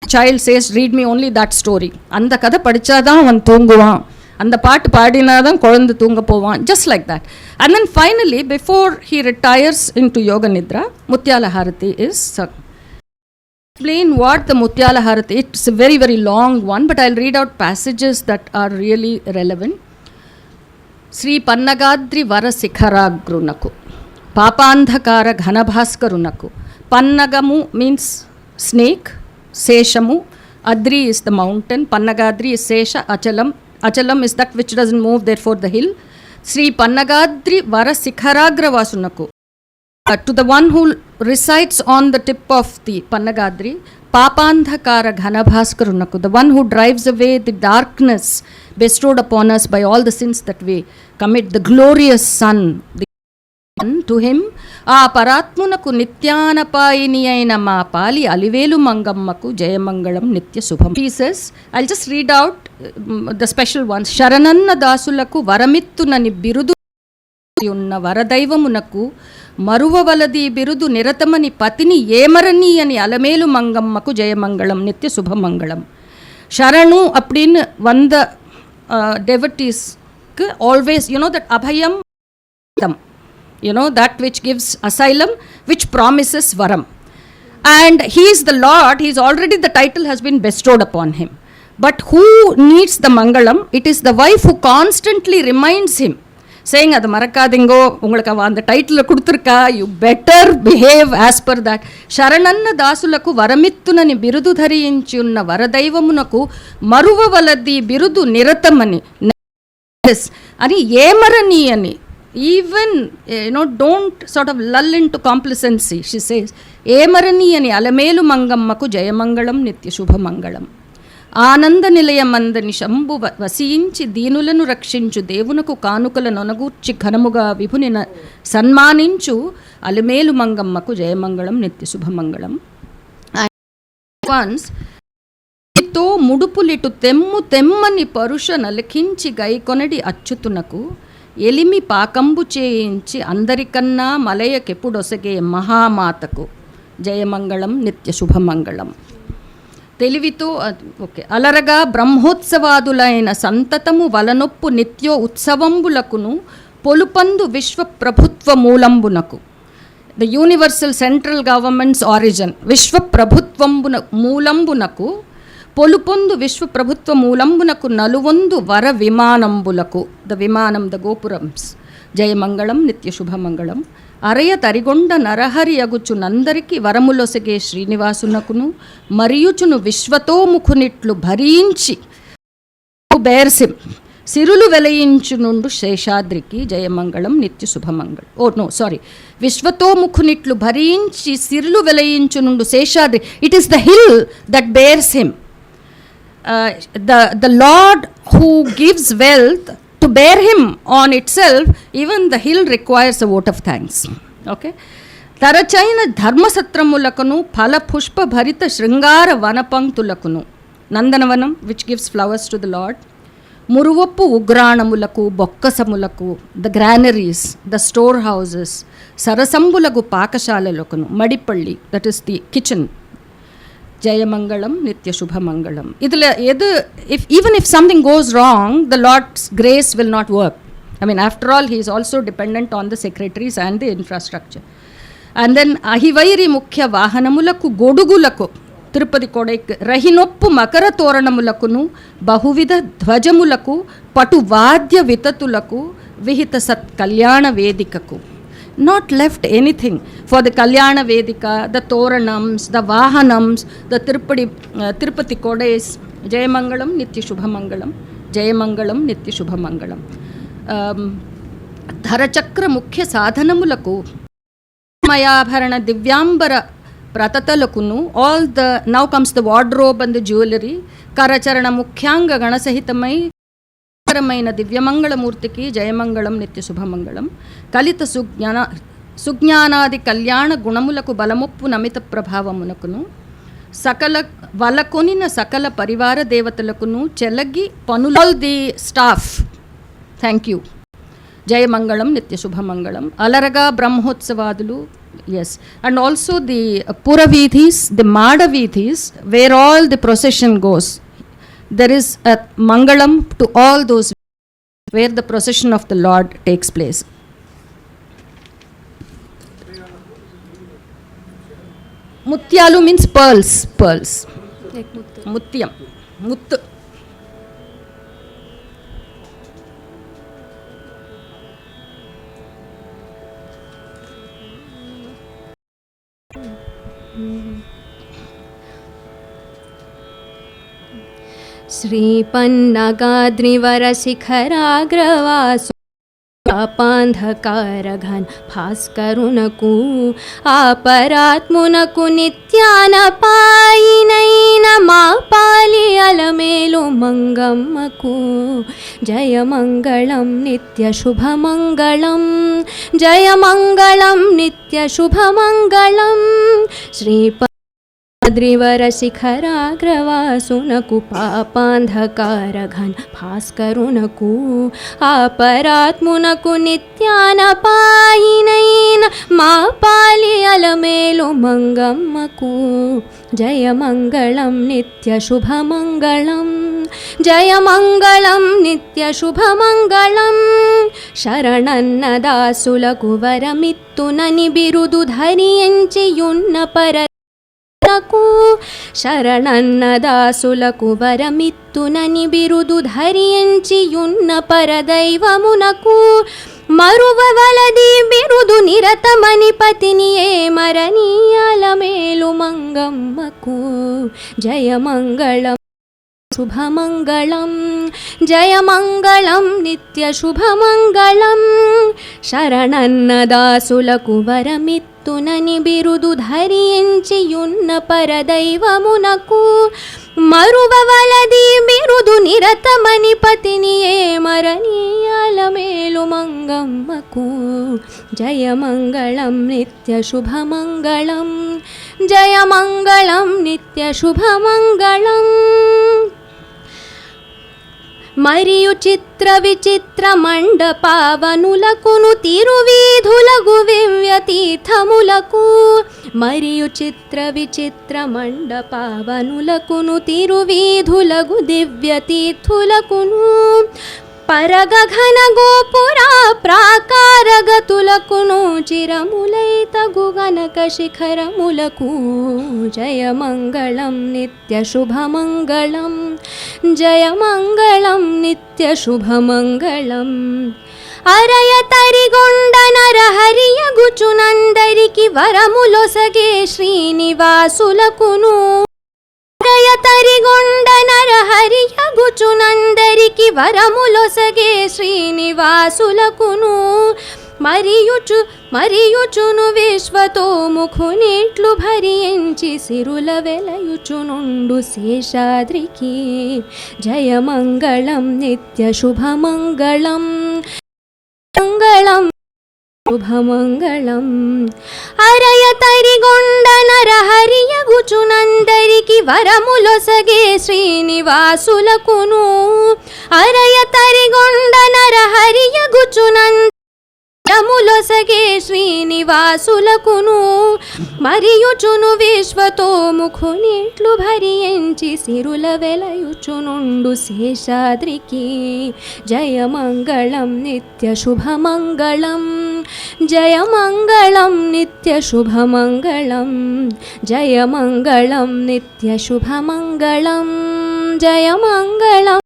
child says, read me only that story, and the kada padichadan avan thoonguvan, and the paattu paadinadan kolanda thoonga povan, just like that. And then finally, before he retires into Yoga Nidra, Mutyala Harati is explain what the Mutyala Harati. It's a very, very long one, but I'll read out passages that are really relevant. Sri Pannagadri Vara Sikharagrunnaku, Papandhakara Ghanabhaskarunaku. Pannagamu means snake, Seshamu, Adri is the mountain, Pannagadri is Sesha, Achalam is that which doesn't move, therefore the hill. Sri Pannagadri Vara Sikharagra Vasunaku. To the one who resides on the tip of the Pannagadri, Papandhakara Ghanabhaskarunaku, the one who drives away the darkness bestowed upon us by all the sins that we commit, the glorious sun, the to him ఆ పరాత్మునకు నిత్యానపాయిని అయిన మా పాలి అలివేలు మంగమ్మకు జయమంగళం నిత్య శుభం. Pieces I just read out the special ones. శరణన్న దాసులకు వరమిత్తునని బిరుదు ఉన్న వరదైవమునకు మరువవలది బిరుదు నిరతమని పతిని ఏమరని అని అలమేలు మంగమ్మకు జయమంగళం నిత్య శుభమంగళం. శరణు அப்படின்னு வந்த devoteesக்கு always that abhayam, that which gives asylum, which promises varam, and he is the Lord. He is already, the title has been bestowed upon him, but who needs the mangalam? It is the wife who constantly reminds him, saying adu marakadingo, ungalku அந்த title கொடுத்திருக்கா, you better behave as per that. శరణన్న దాసులకు వరమిత్తునని బిరుదు ధరించి ఉన్న వరదైవమునకు మరువవలది బిరుదు నిరతమని అని ఏమరని అని. Even don't sort of lull into complacency. She says ఏమరని అని అలమేలు మంగమ్మకు జయమంగళం నిత్య శుభమంగళం. ఆనంద నిలయమందని శంభు వసించి దీనులను రక్షించు దేవునకు కానుకల నొనగూర్చి ఘనముగా విభుని సన్మానించు అలమేలు మంగమ్మకు జయమంగళం నిత్య శుభమంగళం. తో ముడుపులిటు తెమ్ము తెమ్మని పరుష నలికించి గైకొనడి అచ్యుతునకు ఎలిమి పాకంబు చేయించి అందరికన్నా మలయకెప్పుడొసగే మహామాతకు జయమంగళం నిత్య శుభమంగళం. తెలివితో అలరగా బ్రహ్మోత్సవాదులైన సంతతము వలనొప్పు నిత్యో ఉత్సవంబులకును పొలుపందు విశ్వ ప్రభుత్వ మూలంబునకు, the universal central government's origin, విశ్వ ప్రభుత్వంబున మూలంబునకు పొలుపొందు విశ్వ ప్రభుత్వ మూలంబునకు నలువొందు వర విమానంబులకు, ద విమానం, ద గోపురమ్స్, జయమంగళం నిత్య శుభమంగళం. అరయ తరిగొండ నరహరి అగుచు నందరికి వరములొసగే శ్రీనివాసునకును మరియుచును విశ్వతోముఖునిట్లు భరించి బేర్సిం సిరులు వెలయించునుండు శేషాద్రికి జయమంగళం నిత్య శుభమంగళం. విశ్వతోముఖునిట్లు భరించి సిరులు వెలయించునుండు Seshadri. It is the hill that bears him. The Lord who gives wealth, to bear him on itself, even the hill requires a vote of thanks. Okay. తరచైన ధర్మసత్రములకును ఫల పుష్ప భరిత శృంగార వనపంక్తులకును, Nandanavanam which gives flowers to the Lord, మురువప్పు ఉగ్రాణములకు బొక్కసములకు, the granaries, the storehouses, సరసంబులకు పాకశాలలకును, madapalli, that is the kitchen, జయమంగళం నిత్య శుభమంగళం. ఇదిలో ఏది, even if something goes wrong, the Lord's grace will not work. I mean, after all, he is also dependent on the secretaries and the infrastructure. And then అహివైరి ముఖ్య వాహనములకు గొడుగులకు, తిరుపతి కొడైక్ రహినొప్పు మకర తోరణములకును బహువిధ ధ్వజములకు పటు వాద్య వితతులకు విహిత సత్ కళ్యాణ వేదికకు. Not left anything for the Kalyana Vedika, the Toranams, the Vahanams, the Tirupati Kodes. Jayamangalam Nitya Shubhamangalam. Jayamangalam Nitya Shubhamangalam. Dharachakra Mukhya Sadhanamulaku Mayabharana Divyambara Pratatalakunu. All the, now comes the wardrobe and the jewelry. Karacharana Mukhyanga Ganasahitamai మైన దివ్యమంగళమూర్తికి జయమంగళం నిత్య శుభమంగళం. కలిత సుజ్ఞానాది కళ్యాణ గుణములకు బలముప్పు నమిత ప్రభావమునకును సకల వలకొనిన సకల పరివార దేవతలకును చెలగి పనుల the staff. Thank you. జయమంగళం నిత్య శుభమంగళం. అలరగా బ్రహ్మోత్సవాదులు, yes, and also the పురవీధీస్, the మాడవీధీస్, where all the procession goes. There is a mangalam to all those where the procession of the Lord takes place. Mutyalu means pearls. Like Mutyam. Muttu. శ్రీపన్నగాద్రివర శిఖరాగ్రవాసు పాపాంధకారఘన భాస్కరునకు ఆపరాత్మునకు నిత్యాన పాయినైన మా పాలి అలమేలు మంగమ్మకు జయమంగళం నిత్య శుభమంగళం జయమంగళం నిత్య శుభమంగళం శ్రీపాద్రివర శిఖరాగ్రవాసునకు పాపాంధకారఘన భాస్కరునకు ఆపరాత్మునకు నిత్యాన పాయినైన మా పాలి అలమేలు మంగమ్మకు జయమంగళం నిత్య శుభమంగళం జయమంగళం నిత్య శుభమంగళం శరణన్నదాసులకు వరమిత్తునని బిరుదు ధరించియున్న శరణన్నదాసులకు వరమిత్తునని బిరుదు ధరించియున్న పరదైవమునకు మరువవలది బిరుదు నిరతమని పతిని ఏమరనీయాల మేలు మంగమ్మకు జయమంగళం శుభమంగళం జయమంగళం నిత్య శుభమంగళం శరణన్నదాసులకు వరమిత్తునని బిరుదు ధరించియున్న పరదైవమునకు మరువవలది బిరుదు నిరతమని పతిని ఏమరనీయాల మేలు మంగమ్మకు జయమంగళం నిత్య శుభమంగళం జయమంగళం నిత్య శుభమంగళం మరియు చిత్ర విచిత్ర మండపావనులకును తిరువీధులగు దివ్యతీర్థములకు మరియు చిత్ర విచిత్ర మండపావనులకును తిరువీధులగు దివ్యతీర్థులకును పరగఘన గోపురా ప్రాకారగతులకును చిరములైతగు గనక శిఖరములకు జయమంగళం నిత్య శుభమంగళం జయమంగళం నిత్య శుభమంగళం అరయ తరిగొండ నరహరియగుచునందరికి వరములొసగే శ్రీనివాసులకును అరయ తరిగొండ నరహరియగుచునందరికి వరములొసగే శ్రీనివాసులకును మరియుచును విశ్వతోముఖునిట్లు భరించి సిరుల వెలయుచునుండు శేషాద్రికి జయమంగళం నిత్య శుభమంగళం మంగళం శుభమంగళం అరయ తరిగొండ నరహరియగుచునందరికి వరములొసగే శ్రీనివాసులకును అరయ తరిగొండ నరహరియగుచునంద వరములొసగే శ్రీనివాసులకును మరియుచును విశ్వతోముఖునిట్లు భరించి సిరుల వెలయుచునుండు శేషాద్రికి జయమంగళం నిత్య శుభమంగళం జయమంగళం నిత్య శుభమంగళం జయమంగళం నిత్య శుభమంగళం జయమంగళం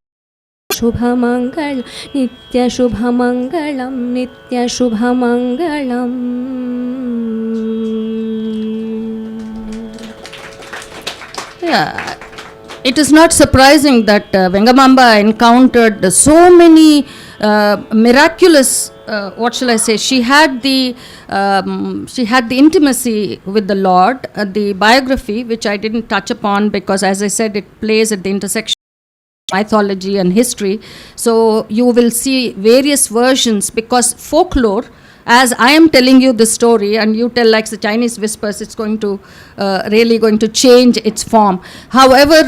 శుభమంగళం నిత్య శుభమంగళం నిత్య శుభమంగళం. Yeah, it is not surprising that Vengamamba encountered so many miraculous, what shall I say, she had the intimacy with the Lord. The biography, which I didn't touch upon because, as I said, it plays at the intersection mythology and history, so you will see various versions, because folklore, as I am telling you the story and you tell like the Chinese whispers, it's going to really going to change its form. However,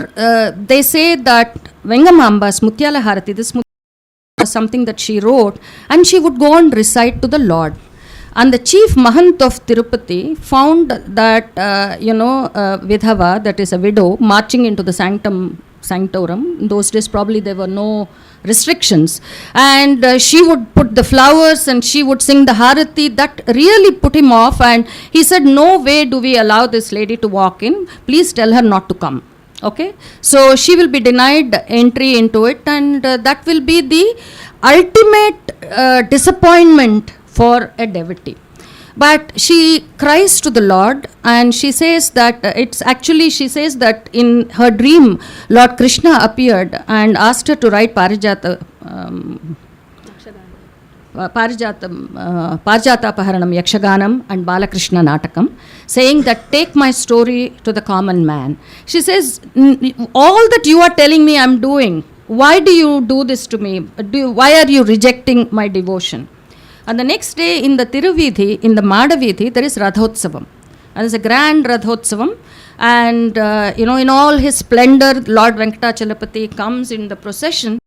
they say that Vengamamba's Mutyala Harati, this was something that she wrote and she would go and recite to the Lord. And the chief Mahant of Tirupati found that Vidhava, that is a widow, marching into the sanctorum. In those days probably there were no restrictions, and she would put the flowers and she would sing the Harati. That really put him off, and he said, no way do we allow this lady to walk in, please tell her not to come. Okay, so she will be denied entry into it, and that will be the ultimate disappointment for a devotee. But she cries to the Lord and she says that she says that in her dream Lord Krishna appeared and asked her to write Parijata Parijatapaharanam Yakshaganam and Balakrishna Natakam, saying that take my story to the common man. She says, all that you are telling me I'm doing, why do you do this to me? Why are you rejecting my devotion? And the next day in the Tiruvidhi, in the Madavidhi, there is Radhotsavam. And there's a grand Radhotsavam. And, in all his splendor, Lord Venkatachalapati comes in the procession.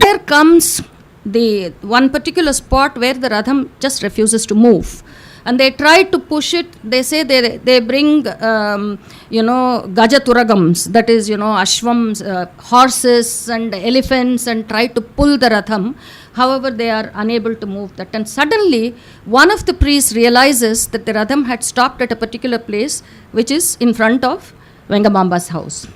There comes the one particular spot where the Ratham just refuses to move. And they try to push it. They say they bring, Gajaturagams, that is, Ashwams, horses and elephants, and try to pull the Ratham. However, they are unable to move that. And suddenly, one of the priests realizes that the Ratham had stopped at a particular place, which is in front of Vengamamba's house.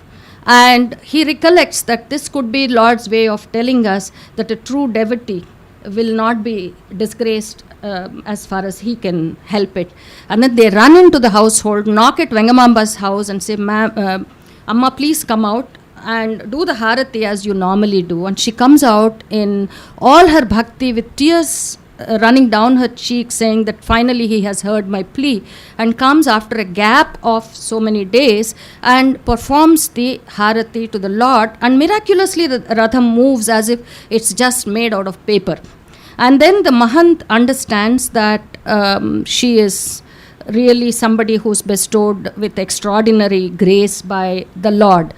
And he recollects that this could be Lord's way of telling us that a true devotee will not be disgraced as far as he can help it. And then they run into the household, knock at Vengamamba's house and say, Amma, please come out and do the Harati as you normally do. And she comes out in all her bhakti with tears running down her cheeks, saying that finally he has heard my plea, and comes after a gap of so many days and performs the Harati to the Lord, and miraculously the Ratham moves as if it's just made out of paper. And then the Mahant understands that she is really somebody who's bestowed with extraordinary grace by the Lord.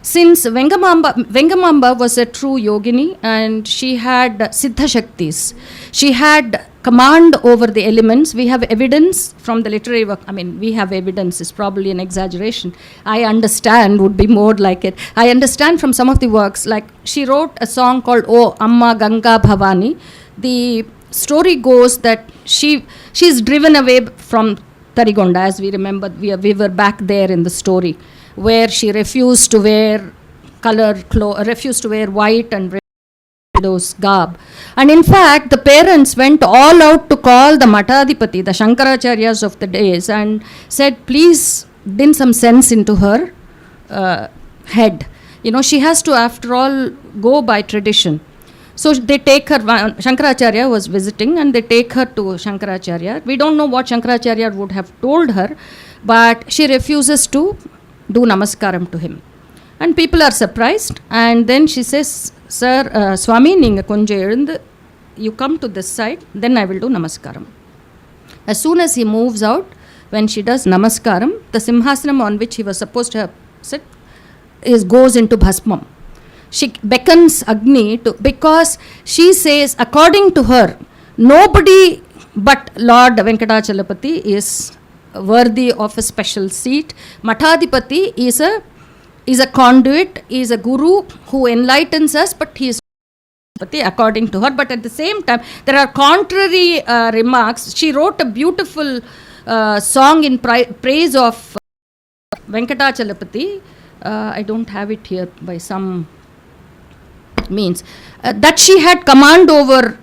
Since Vengamamba was a true yogini and she had Siddha Shaktis, she had command over the elements. We have evidence from the literary work. We have evidence is probably an exaggeration. I understand would be more like it. I understand from some of the works, like she wrote a song called O Amma Ganga Bhavani. The story goes that she is driven away from Tarigonda, as we remember. We were back there in the story, where she refused to wear refused to wear white and widow's garb. And in fact, the parents went all out to call the Matadipati, the Shankaracharyas of the days, and said, please din some sense into her head. She has to, after all, go by tradition. So they take her, Shankaracharya was visiting, and they take her to Shankaracharya. We don't know what Shankaracharya would have told her, but she refuses to do namaskaram to him. And people are surprised, and then she says, Sir, Swami, neenga konja elundu, you come to this side, then I will do namaskaram. As soon as he moves out, when she does namaskaram, the simhasanam on which he was supposed to sit goes into bhasmam. She beckons Agni because she says, according to her, nobody but Lord Venkatachalapati is worthy of a special seat. Matadipati is a conduit, is a guru who enlightens us, but he is according to her. But at the same time, there are contrary remarks. She wrote a beautiful song in praise of Venkatachalapati. I don't have it here by some means. That she had command over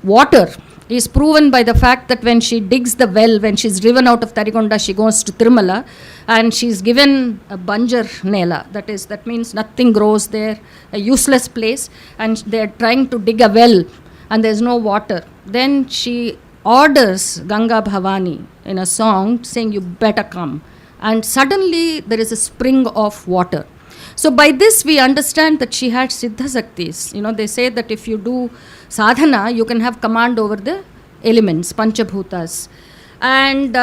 water is proven by the fact that when she digs the well, when she's driven out of Tarigonda, she goes to Tirumala and she's given a Banjar Nela. That means nothing grows there, a useless place, and they're trying to dig a well and there's no water. Then she orders Ganga Bhavani in a song saying, you better come. And suddenly there is a spring of water. So by this we understand that she had Siddha Saktis. They say that if you do sadhana, you can have command over the elements, Panchabhutas. And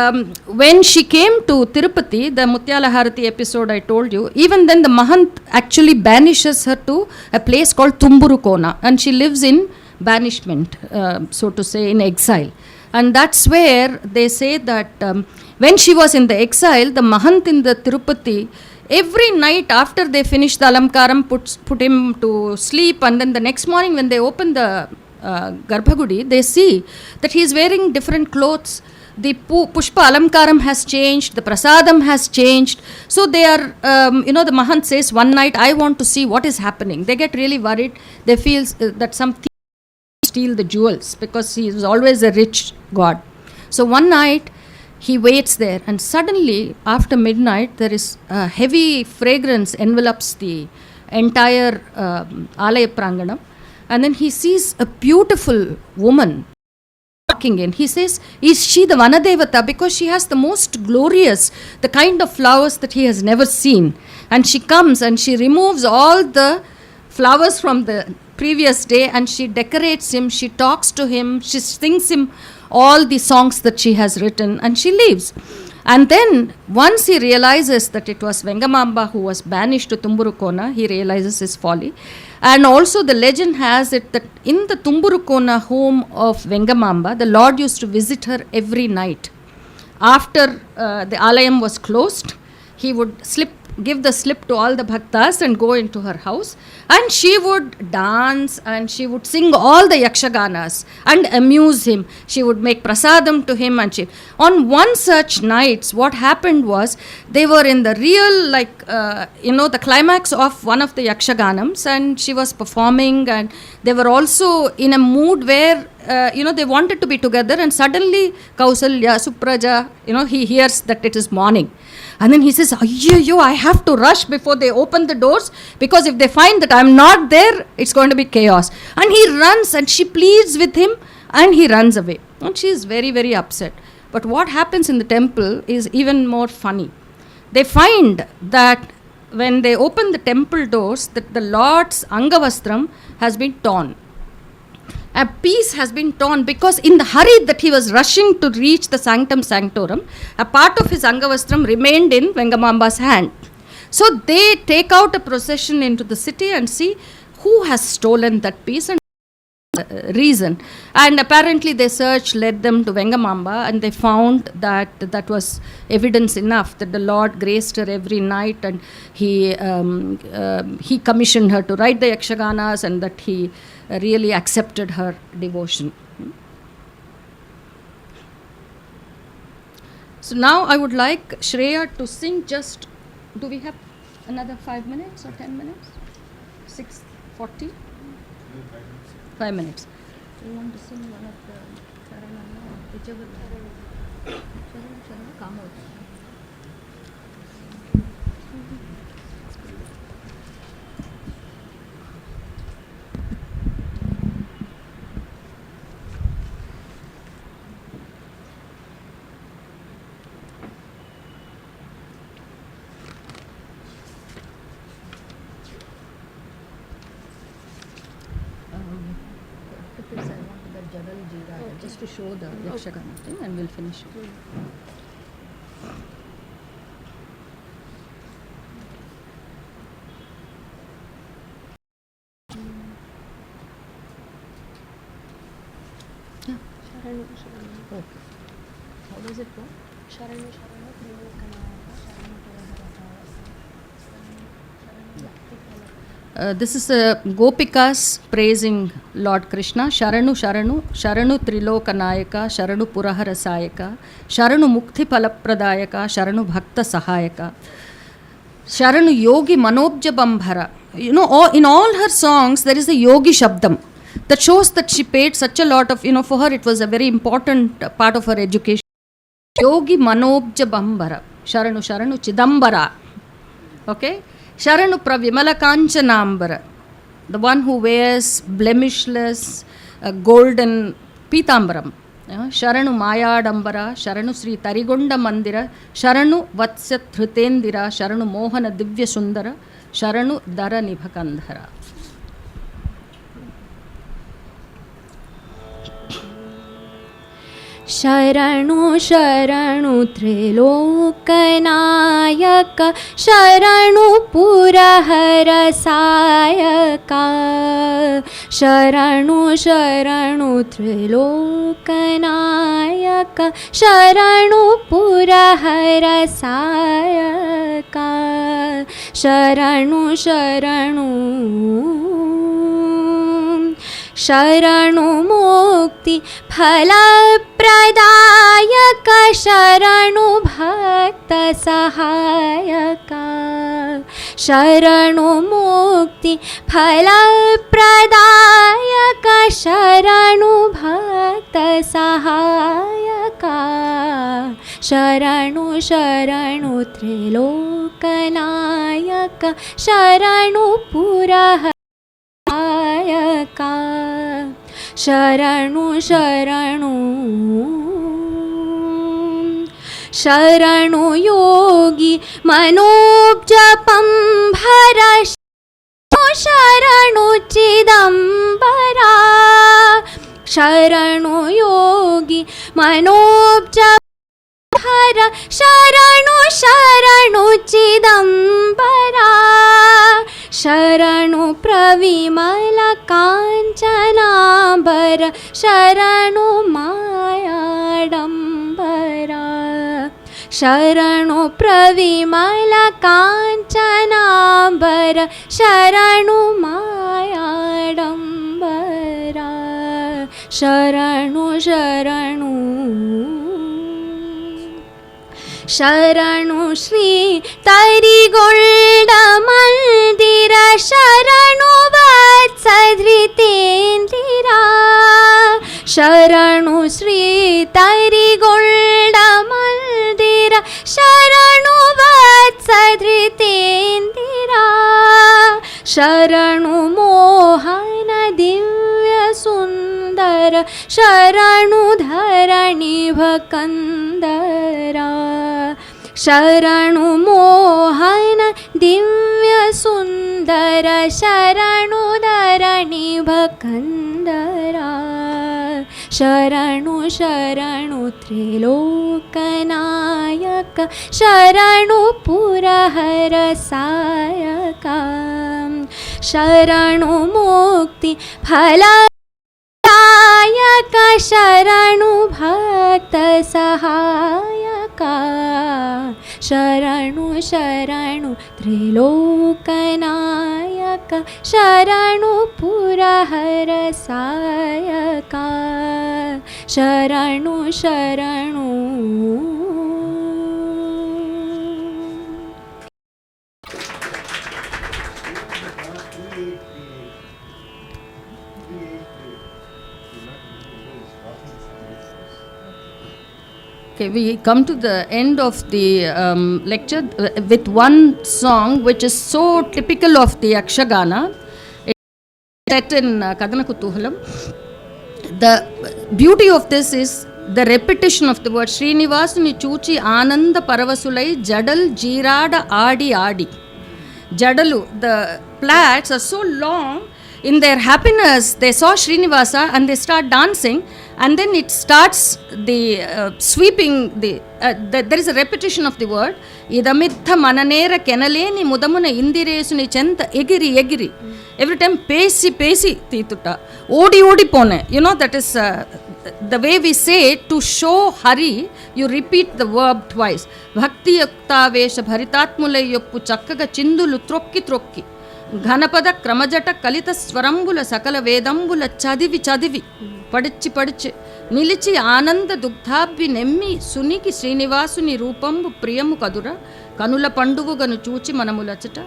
when she came to Tirupati, the Mutyala Harati episode I told you, even then the Mahant actually banishes her to a place called Tumburukona, and she lives in banishment, so to say, in exile. And that's where they say that when she was in the exile, the Mahant in the Tirupati, every night after they finish the Alamkaram, put him to sleep, and then the next morning when they open the Garbhagudi, they see that he is wearing different clothes. The Pushpa Alamkaram has changed, the Prasadam has changed. So they are, the Mahant says, one night I want to see what is happening. They get really worried. They feel that some thief steal the jewels, because he is always a rich god. So one night he waits there, and suddenly after midnight there is a heavy fragrance envelops the entire Alaya Pranganam, And then he sees a beautiful woman walking in. He says, is she the Vanadevata? Because she has the most glorious, the kind of flowers that he has never seen. And she comes and she removes all the flowers from the previous day and she decorates him, she talks to him, she sings him all the songs that she has written, and she leaves. And then once he realizes that it was Vengamamba who was banished to Tumburukona, he realizes his folly. And also the legend has it that in the Tumburukona home of Vengamamba, the Lord used to visit her every night. After the Alayam was closed, he would give the slip to all the bhaktas and go into her house, and she would dance and she would sing all the yakshaganas and amuse him. She would make prasadam to him, and on one such nights, what happened was they were in the real the climax of one of the yakshaganams, and she was performing, and they were also in a mood where they wanted to be together, and suddenly Kausalya, Supraja, he hears that it is morning. And then he says, Ayyo, I have to rush before they open the doors, because if they find that I'm not there, it's going to be chaos. And he runs and she pleads with him and he runs away. And she is very, very upset. But what happens in the temple is even more funny. They find that when they open the temple doors, that the Lord's Angavastram has been torn. A piece has been torn because in the hurry that he was rushing to reach the sanctum sanctorum, a part of his Angavastram remained in Vengamamba's hand. So they take out a procession into the city and see who has stolen that piece and reason. And apparently their search led them to Vengamamba, and they found that that was evidence enough that the Lord graced her every night, and he commissioned her to write the yakshaganas, and that he really accepted her devotion. So now I would like Shreya to sing just, do we have another 5 minutes or 10 minutes? 6:40? 5 minutes. Do you want to sing one of the Sharanana, whichever? Sharan, come out. Just to show the Yakshagana thing, and we'll finish it. Yeah. Okay. How does it go? This is Gopikas praising Lord Krishna. Sharanu, Sharanu, Sharanu Trilokanayaka, Sharanu Puraharasayaka, Sharanu Mukti Palapradayaka, Sharanu Bhakta Sahayaka, Sharanu Yogi Manobja Bambhara. In all her songs there is a Yogi Shabdam. That shows that she paid such a lot of, for her it was a very important part of her education. Yogi Manobja Bambhara, Sharanu, Sharanu Chidambara. Okay? Sharanu Pravimala Kanchanambara, the one who wears blemishless golden Pitambaram. Sharanu Mayadambara, Sharanu Sri Tarigonda Mandira, Sharanu Vatsya Thrutendira, Sharanu Mohana Divya Sundara, Sharanu Dara Nibhakandhara. शरणु शरणु त्रिलोकनायक शरणु पुरहर Sayaka शरणु शरणु त्रिलोकनायक शरणु पुरहर Sayaka शरणु शरणु शरणु मुक्ति फलप्रदायक शरणु भक्त सहायक शरणु मुक्ति फलप्रदायक शरणु भक्त सहायक शरणु शरणु त्रिलोकनायक शरणु पुरहर सहायका शरणु शरणु शरणु योगी मनोजपं भर शरणु चिदंबरा शरणु योगी मनोजपं भर शरणु शरणु चिदंबरा शरणु प्रविमल कांचनांबर शरणु मायाडंबरा शरणु प्रविमल कांचनांबर शरणु मायाडंबरा शरणु शरणु शरणु श्री तरिगोंड मंदिर शरणु वत्सधृतेन्द्रिरा शरणु श्री तरिगोंड मंदिर शरणु वत्सधृतेन्द्रिरा शरणु मोहन दिव्य सुंदर शरणु धरणि भकंदरा शरणु मोहन दिव्य सुंदर शरणु धरणि भकंदरा शरणु शरणु त्रिलोकनायक शरणु पुरहर सायका शरणु मुक्ति फलदायक शरणु भक्त सहायका शरणु शरणु त्रिलोकनायक शरणु पुरहर Sayaka शरणु शरणु Okay, we come to the end of the lecture with one song which is so typical of the Yakshagana. It's set in Kadana Kutuhalam. The beauty of this is the repetition of the word Srinivasuni Chuchi Ananda Paravasulai Jadal Jirada Adi Adi. Jadalu, the plats are so long. In their happiness, they saw Srinivasa and they start dancing, and then it starts the sweeping. There is a repetition of the word. Idamitha mananera kenaleni mudamuna indiresuni chenta egiri egiri. Every time pesi pesi tituta odi odi pone. You know, that is the way we say it, to show hurry. You repeat the verb twice. Bhakti yuktavesha bharitatmulai yoppu chakkaga chindulu trokki trokki. ఘనపద క్రమజట కలిత స్వరంబుల సకల వేదంబుల చదివి చదివి పడిచి పడిచి నిలిచి ఆనంద దుగ్ధాభి నెమ్మి సునికి శ్రీనివాసుని రూపంబు ప్రియము కదుర కనుల పండువుగను చూచి మనములచట.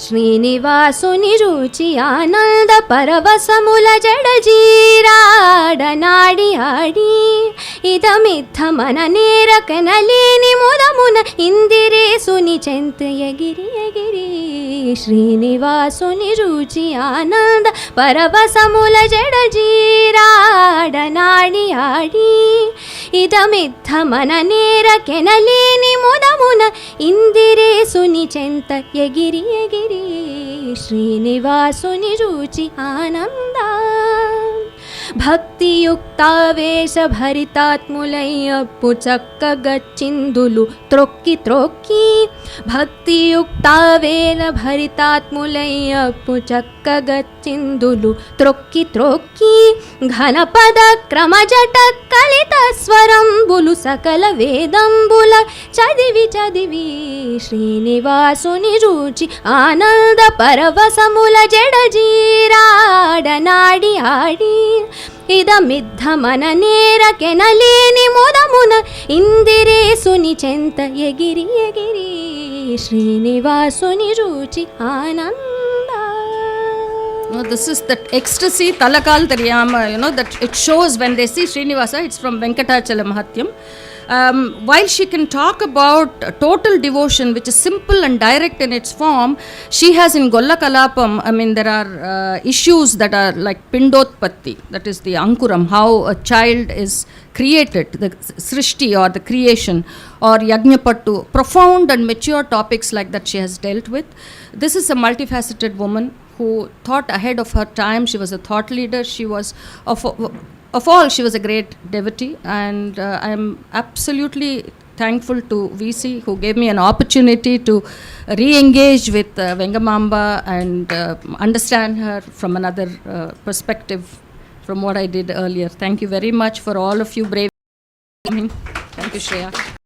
श्रीनिवासुनि रुचि आनंद परवसमुल जडजीराडनाडि आडि इदमित्थ मन नेरकनलेनि मुदमुन इंदिरेसुनि चेंत यगिरि यगिरि श्रीनिवासुनि रुचि आनंद परवसमुल जडजीराडनाडि आडि इदमित्थ मन नेरकनलेनि मुदमुन इंदिरेसुनि चेंत यगिरि यगिरि श्रीनिवासुनि रुचि आनंद भक्तियुक्तावेश भरितात्मुलय्यप्पु चक्कगच्चिन्दुलु त्रొక్కి త్రొక్కి भक्तियुक्तावेल भरितात्मुलय्यप्पु चक्कगच्चिन्दुलु త్రొక్కి త్రొక్కి घनपद क्रमजट कलित स्वरंबुलु सकल वेदंबुल चदिवि चदिवि श्रीनिवासुनि रुचि आनंद परवसमुल जडजीराडनाडि आडि इदमिद्ध मन नेरकेनलेनि मुदमुन इंदिरेसुनि चेंत यगिरि यगिरि श्रीनिवासुनि रुचि आनंद. This is that ecstasy, Talakal Tariyama, that it shows when they see Srinivasa. It's from Venkatachala Mahatyam. while she can talk about total devotion, which is simple and direct in its form, she has in Golla Kalapam, I mean, there are issues that are like Pindotpatti, that is the Ankuram, how a child is created, the Srishti or the creation, or Yajnapattu, profound and mature topics like that she has dealt with. This is a multifaceted woman who thought ahead of her time. She was a thought leader. She was, of all, she was a great devotee, and I am absolutely thankful to VC who gave me an opportunity to re-engage with Vengamamba and understand her from another perspective from what I did earlier. Thank you very much for all of you brave. Thank you, Shreya.